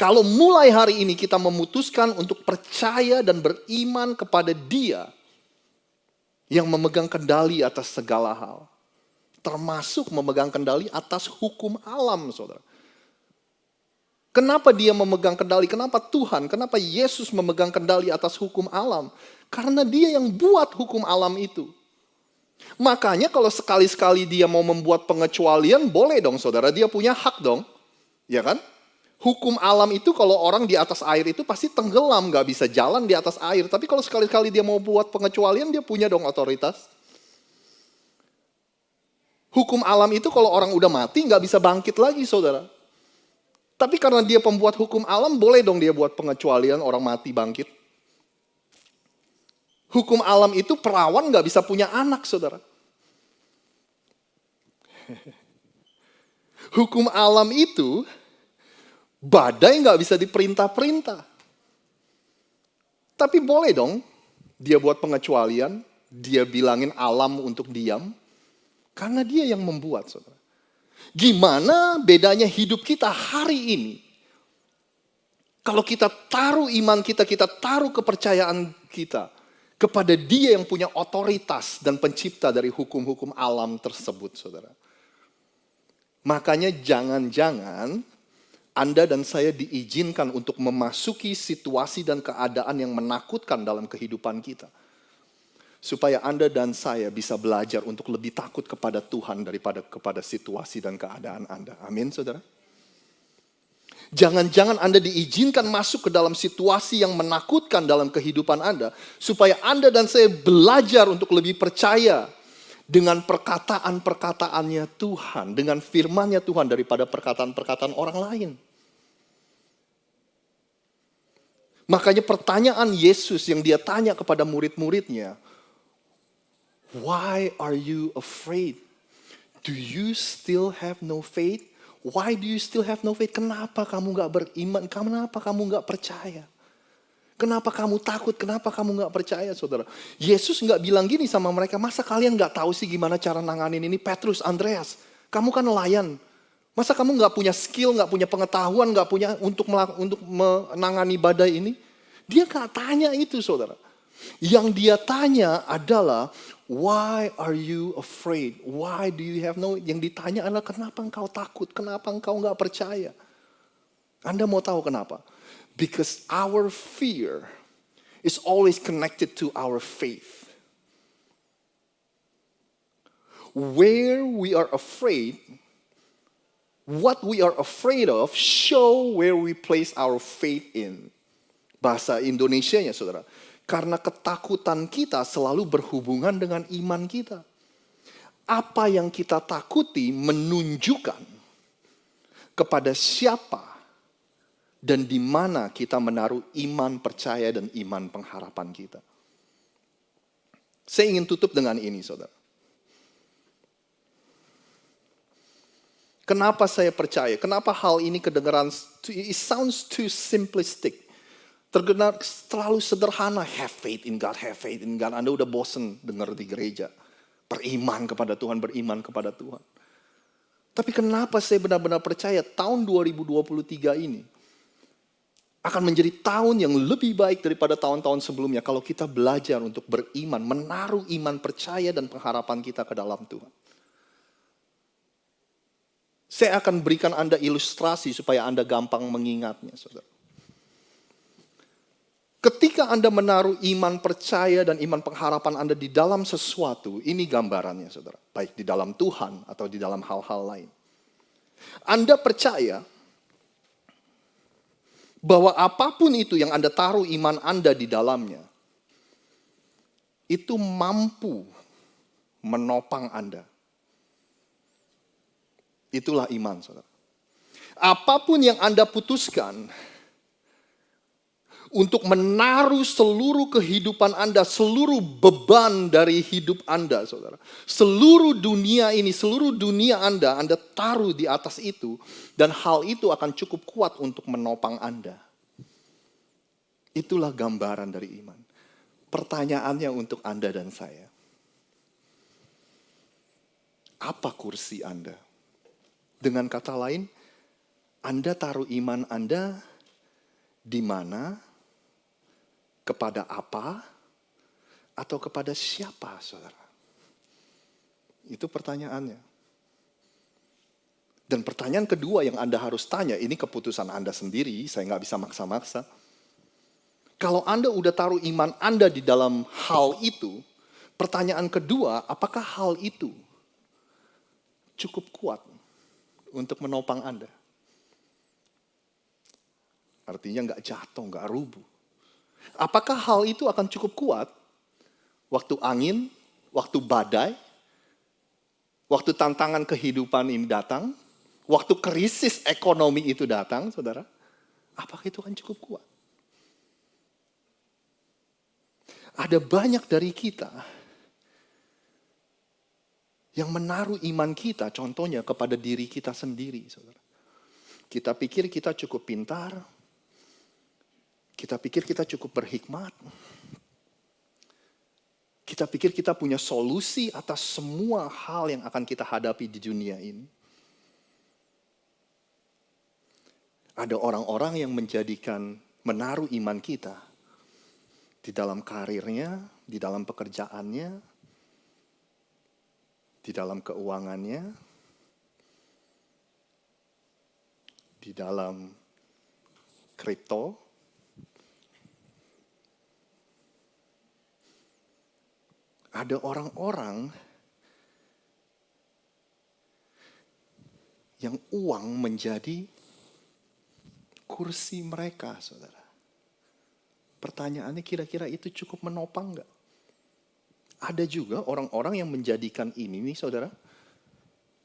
Kalau mulai hari ini kita memutuskan untuk percaya dan beriman kepada Dia yang memegang kendali atas segala hal. Termasuk memegang kendali atas hukum alam, saudara. Kenapa Dia memegang kendali? Kenapa Tuhan? Kenapa Yesus memegang kendali atas hukum alam? Karena Dia yang buat hukum alam itu. Makanya kalau sekali-sekali Dia mau membuat pengecualian, boleh dong, saudara. Dia punya hak dong. Ya kan? Hukum alam itu kalau orang di atas air itu pasti tenggelam, gak bisa jalan di atas air. Tapi kalau sekali-kali dia mau buat pengecualian, dia punya dong otoritas. Hukum alam itu kalau orang udah mati gak bisa bangkit lagi, saudara. Tapi karena dia pembuat hukum alam, boleh dong dia buat pengecualian orang mati bangkit. Hukum alam itu perawan gak bisa punya anak, saudara. Hukum alam itu badai nggak bisa diperintah-perintah. Tapi boleh dong dia buat pengecualian, dia bilangin alam untuk diam, karena Dia yang membuat, saudara. Gimana bedanya hidup kita hari ini Kalau kita taruh iman kita, kita taruh kepercayaan kita kepada Dia yang punya otoritas dan pencipta dari hukum-hukum alam tersebut, saudara. Makanya jangan-jangan Anda dan saya diizinkan untuk memasuki situasi dan keadaan yang menakutkan dalam kehidupan kita. Supaya Anda dan saya bisa belajar untuk lebih takut kepada Tuhan daripada kepada situasi dan keadaan Anda. Amin, saudara. Jangan-jangan Anda diizinkan masuk ke dalam situasi yang menakutkan dalam kehidupan Anda, supaya Anda dan saya belajar untuk lebih percaya dengan perkataan-perkataannya Tuhan, dengan firman-Nya Tuhan daripada perkataan-perkataan orang lain. Makanya pertanyaan Yesus yang Dia tanya kepada murid-muridnya, "Why are you afraid? Do you still have no faith?" Why do you still have no faith? Kenapa kamu gak beriman? Kenapa kamu gak percaya? Kenapa kamu takut? Kenapa kamu gak percaya, saudara? Yesus gak bilang gini sama mereka, masa kalian gak tahu sih gimana cara nanganin ini? Petrus, Andreas, kamu kan nelayan. Masa kamu gak punya skill, gak punya pengetahuan, gak punya untuk menangani badai ini? Dia gak tanya itu, saudara. Yang dia tanya adalah, why are you afraid? Why do you have no? Yang ditanya adalah kenapa engkau takut? Kenapa engkau nggak percaya? Anda mau tahu kenapa? Because our fear is always connected to our faith. Where we are afraid, what we are afraid of, show where we place our faith in. Bahasa Indonesianya, saudara. Karena ketakutan kita selalu berhubungan dengan iman kita. Apa yang kita takuti menunjukkan kepada siapa dan di mana kita menaruh iman percaya dan iman pengharapan kita. Saya ingin tutup dengan ini, saudara. Kenapa saya percaya? Kenapa hal ini kedengaran, it sounds too simplistic. Terdengar terlalu sederhana, have faith in God, have faith in God. Anda udah bosen dengar di gereja. Beriman kepada Tuhan, beriman kepada Tuhan. Tapi kenapa saya benar-benar percaya tahun 2023 ini akan menjadi tahun yang lebih baik daripada tahun-tahun sebelumnya kalau kita belajar untuk beriman, menaruh iman percaya dan pengharapan kita ke dalam Tuhan. Saya akan berikan Anda ilustrasi supaya Anda gampang mengingatnya, saudara. Ketika Anda menaruh iman percaya dan iman pengharapan Anda di dalam sesuatu, ini gambarannya, saudara. Baik di dalam Tuhan atau di dalam hal-hal lain. Anda percaya bahwa apapun itu yang Anda taruh iman Anda di dalamnya, itu mampu menopang Anda. Itulah iman, saudara. Apapun yang Anda putuskan untuk menaruh seluruh kehidupan Anda, seluruh beban dari hidup Anda, saudara. Seluruh dunia ini, seluruh dunia Anda taruh di atas itu. Dan hal itu akan cukup kuat untuk menopang Anda. Itulah gambaran dari iman. Pertanyaannya untuk Anda dan saya. Apa kursi Anda? Dengan kata lain, Anda taruh iman Anda di mana? Kepada apa atau kepada siapa, saudara? Itu pertanyaannya. Dan pertanyaan kedua yang Anda harus tanya, ini keputusan Anda sendiri, saya nggak bisa maksa-maksa. Kalau Anda udah taruh iman Anda di dalam hal itu, pertanyaan kedua, apakah hal itu cukup kuat untuk menopang Anda? Artinya nggak jatuh, nggak rubuh. Apakah hal itu akan cukup kuat waktu angin, waktu badai, waktu tantangan kehidupan ini datang, waktu krisis ekonomi itu datang, saudara? Apakah itu akan cukup kuat? Ada banyak dari kita yang menaruh iman kita, contohnya kepada diri kita sendiri, saudara. Kita pikir kita cukup pintar, kita pikir kita cukup berhikmat. Kita pikir kita punya solusi atas semua hal yang akan kita hadapi di dunia ini. Ada orang-orang yang menaruh iman kita di dalam karirnya, di dalam pekerjaannya, di dalam keuangannya, di dalam kripto. Ada orang-orang yang uang menjadi kursi mereka, saudara. Pertanyaannya, kira-kira itu cukup menopang nggak? Ada juga orang-orang yang menjadikan ini nih, saudara,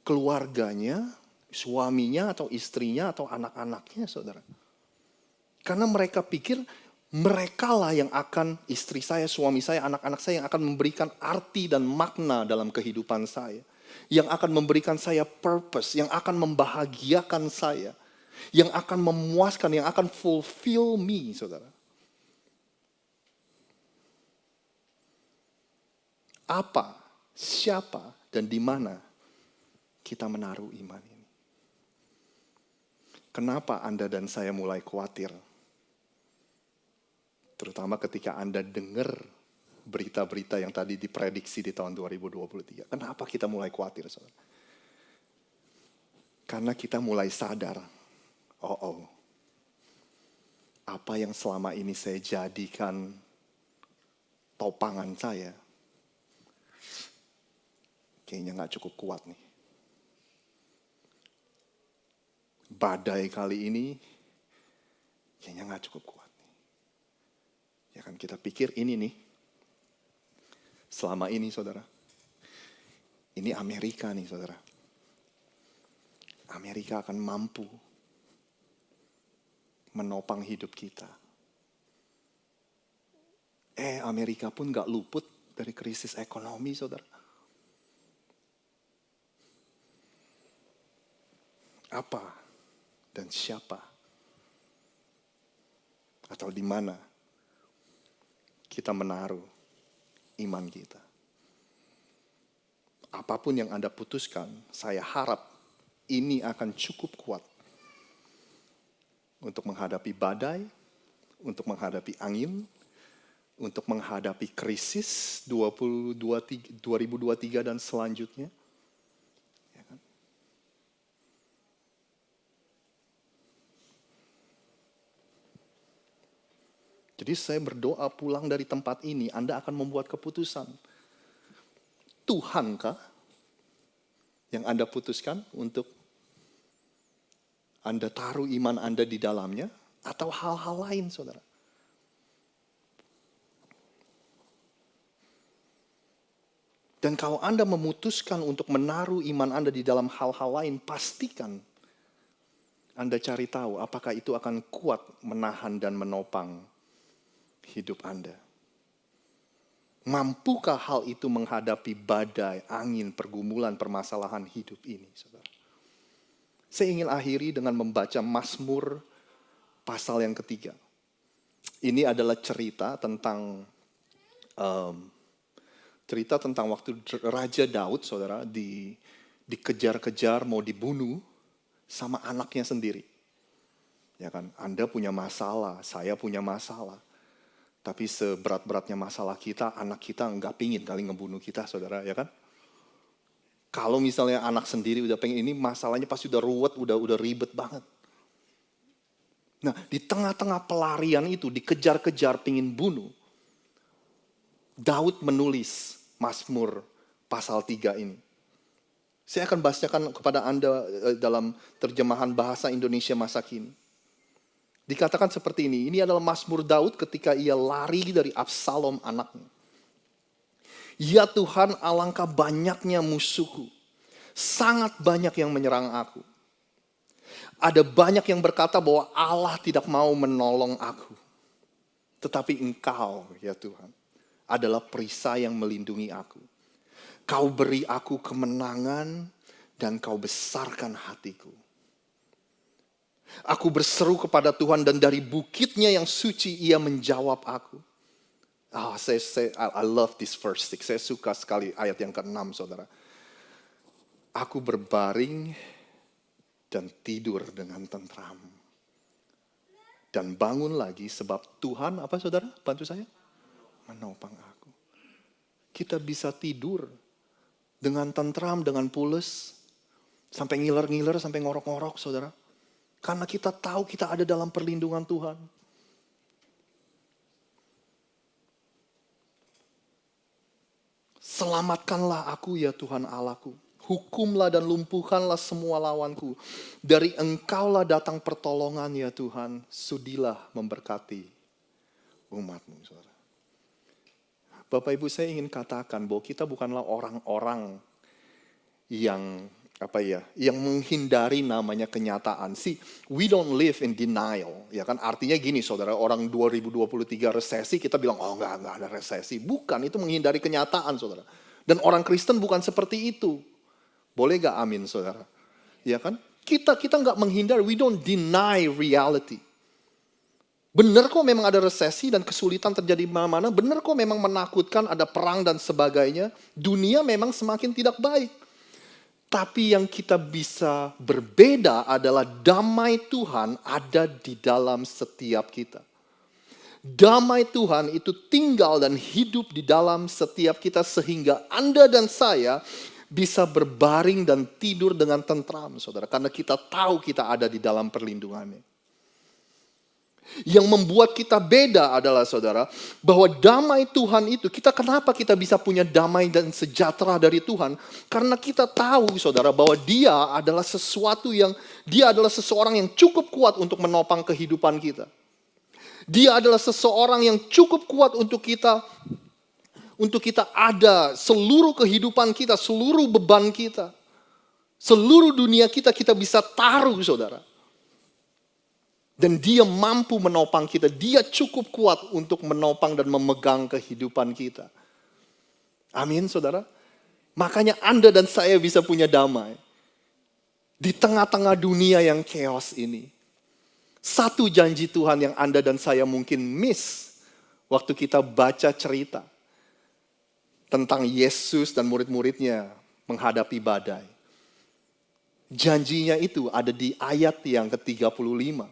keluarganya, suaminya atau istrinya atau anak-anaknya, saudara. Karena mereka pikir mereka lah yang akan, istri saya, suami saya, anak-anak saya yang akan memberikan arti dan makna dalam kehidupan saya. Yang akan memberikan saya purpose, yang akan membahagiakan saya. Yang akan memuaskan, yang akan fulfill me, saudara. Apa, siapa, dan di mana kita menaruh iman ini? Kenapa Anda dan saya mulai khawatir? Terutama ketika Anda dengar berita-berita yang tadi diprediksi di tahun 2023. Kenapa kita mulai khawatir, saudara? Karena kita mulai sadar, apa yang selama ini saya jadikan topangan saya, kayaknya gak cukup kuat nih. Badai kali ini kayaknya gak cukup kuat nih. Ya kan, kita pikir ini nih, selama ini, saudara, ini Amerika nih, saudara. Amerika akan mampu menopang hidup kita. Amerika pun gak luput dari krisis ekonomi, saudara. Apa dan siapa atau di mana kita menaruh iman kita? Apapun yang Anda putuskan, saya harap ini akan cukup kuat untuk menghadapi badai, untuk menghadapi angin, untuk menghadapi krisis 2023 dan selanjutnya. Ya kan? Jadi saya berdoa pulang dari tempat ini, Anda akan membuat keputusan. Tuhankah yang Anda putuskan untuk Anda taruh iman Anda di dalamnya, atau hal-hal lain, saudara? Dan kalau Anda memutuskan untuk menaruh iman Anda di dalam hal-hal lain, pastikan Anda cari tahu apakah itu akan kuat menahan dan menopang hidup Anda. Mampukah hal itu menghadapi badai, angin, pergumulan, permasalahan hidup ini, saudara? Saya ingin akhiri dengan membaca Mazmur pasal yang ketiga. Ini adalah cerita tentang waktu Raja Daud, saudara, dikejar-kejar mau dibunuh sama anaknya sendiri. Ya kan, Anda punya masalah, saya punya masalah. Tapi seberat-beratnya masalah kita, anak kita nggak pingin kali ngebunuh kita, saudara, ya kan? Kalau misalnya anak sendiri udah pengen ini, masalahnya pasti udah ruwet, udah ribet banget. Nah, di tengah-tengah pelarian itu, dikejar-kejar pingin bunuh, Daud menulis Mazmur pasal 3 ini. Saya akan bacakan kepada Anda dalam terjemahan bahasa Indonesia masa kini. Dikatakan seperti ini adalah Mazmur Daud ketika ia lari dari Absalom anaknya. Ya Tuhan, alangkah banyaknya musuhku, sangat banyak yang menyerang aku. Ada banyak yang berkata bahwa Allah tidak mau menolong aku. Tetapi Engkau, ya Tuhan, adalah perisai yang melindungi aku. Kau beri aku kemenangan dan Kau besarkan hatiku. Aku berseru kepada Tuhan dan dari bukitnya yang suci ia menjawab aku. I love this verse 6. Saya suka sekali ayat yang ke-6, saudara. Aku berbaring dan tidur dengan tentram. dan bangun lagi sebab Tuhan, apa saudara? Bantu saya. Menopang aku. Kita bisa tidur dengan tentram, dengan pules. Sampai ngiler-ngiler, sampai ngorok-ngorok saudara. Karena kita tahu kita ada dalam perlindungan Tuhan. Selamatkanlah aku ya Tuhan Allahku. Hukumlah dan lumpuhkanlah semua lawanku. Dari Engkaulah datang pertolongan ya Tuhan. Sudilah memberkati umat-Mu, saudara. Bapak Ibu, saya ingin katakan bahwa kita bukanlah orang-orang yang yang menghindari namanya kenyataan. See, we don't live in denial. Ya kan, artinya gini saudara, orang 2023 resesi, kita bilang, oh enggak ada resesi. Bukan, itu menghindari kenyataan saudara. Dan orang Kristen bukan seperti itu. Boleh gak amin saudara? Ya kan, kita enggak menghindar, we don't deny reality. Benar kok memang ada resesi dan kesulitan terjadi di mana-mana. Benar kok memang menakutkan, ada perang dan sebagainya. Dunia memang semakin tidak baik. Tapi yang kita bisa berbeda adalah damai Tuhan ada di dalam setiap kita. Damai Tuhan itu tinggal dan hidup di dalam setiap kita sehingga Anda dan saya bisa berbaring dan tidur dengan tentram, saudara. Karena kita tahu kita ada di dalam perlindungannya. Yang membuat kita beda adalah saudara, bahwa damai Tuhan itu, kenapa kita bisa punya damai dan sejahtera dari Tuhan? Karena kita tahu saudara bahwa dia adalah seseorang yang cukup kuat untuk menopang kehidupan kita. Dia adalah seseorang yang cukup kuat untuk kita ada seluruh kehidupan kita, seluruh beban kita. Seluruh dunia kita bisa taruh saudara. Dan dia mampu menopang kita. Dia cukup kuat untuk menopang dan memegang kehidupan kita. Amin saudara. Makanya Anda dan saya bisa punya damai. Di tengah-tengah dunia yang chaos ini. Satu janji Tuhan yang Anda dan saya mungkin miss. Waktu kita baca cerita. Tentang Yesus dan murid-muridnya menghadapi badai. Janjinya itu ada di ayat yang ke-35.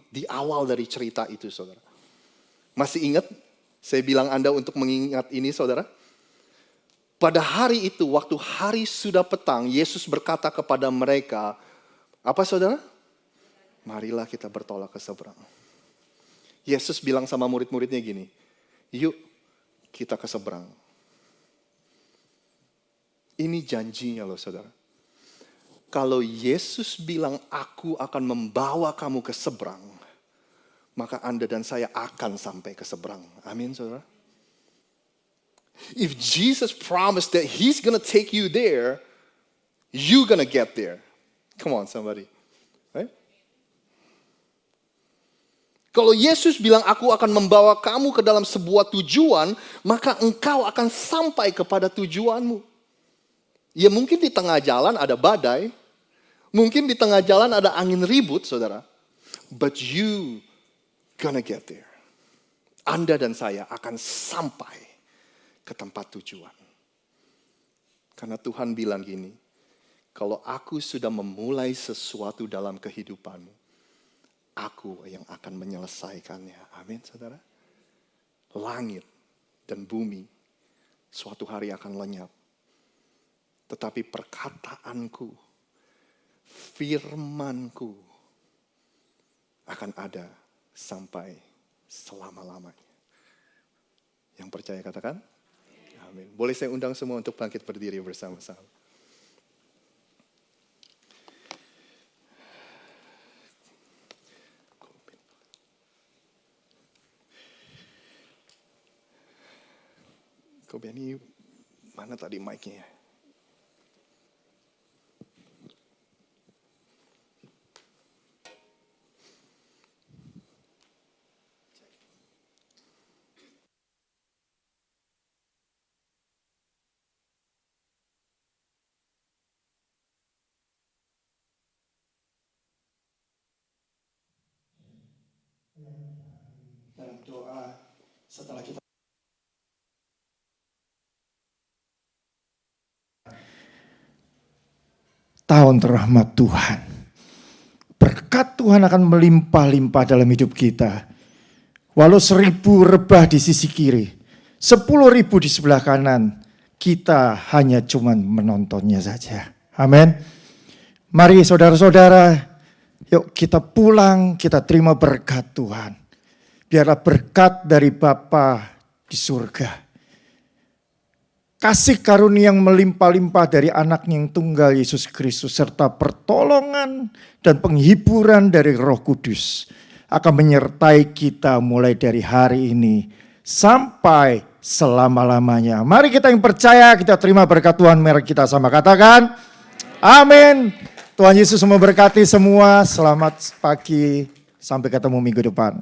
Di awal dari cerita itu saudara. Masih ingat? Saya bilang Anda untuk mengingat ini saudara. Pada hari itu, waktu hari sudah petang, Yesus berkata kepada mereka, apa saudara? Marilah kita bertolak ke seberang. Yesus bilang sama murid-muridnya gini, yuk kita ke seberang. Ini janjinya loh saudara. Kalau Yesus bilang aku akan membawa kamu ke seberang, maka Anda dan saya akan sampai ke seberang. Amin saudara. If Jesus promised that He's gonna take you there, you gonna get there. Come on somebody. Right? Kalau Yesus bilang aku akan membawa kamu ke dalam sebuah tujuan, maka engkau akan sampai kepada tujuanmu. Ya mungkin di tengah jalan ada badai, mungkin di tengah jalan ada angin ribut, saudara. But you gonna get there. Anda dan saya akan sampai ke tempat tujuan. Karena Tuhan bilang gini, kalau aku sudah memulai sesuatu dalam kehidupanmu, aku yang akan menyelesaikannya. Amin, saudara. Langit dan bumi suatu hari akan lenyap. Tetapi perkataanku, firmanku akan ada sampai selama-lamanya. Yang percaya katakan? Amin. Boleh saya undang semua untuk bangkit berdiri bersama-sama. Benny, mana tadi mic-nya? Dalam doa setelah kita tahun terahmat Tuhan, berkat Tuhan akan melimpah-limpah dalam hidup kita. Walau 1000 rebah di sisi kiri, 10.000 di sebelah kanan, kita hanya cuman menontonnya saja. Amin. Mari saudara-saudara, yuk kita pulang, kita terima berkat Tuhan. Biarlah berkat dari Bapa di surga. Kasih karunia yang melimpah-limpah dari anaknya yang tunggal Yesus Kristus, serta pertolongan dan penghiburan dari Roh Kudus akan menyertai kita mulai dari hari ini sampai selama-lamanya. Mari kita yang percaya, kita terima berkat Tuhan, mari kita sama katakan, amin. Tuhan Yesus memberkati semua, selamat pagi, sampai ketemu minggu depan.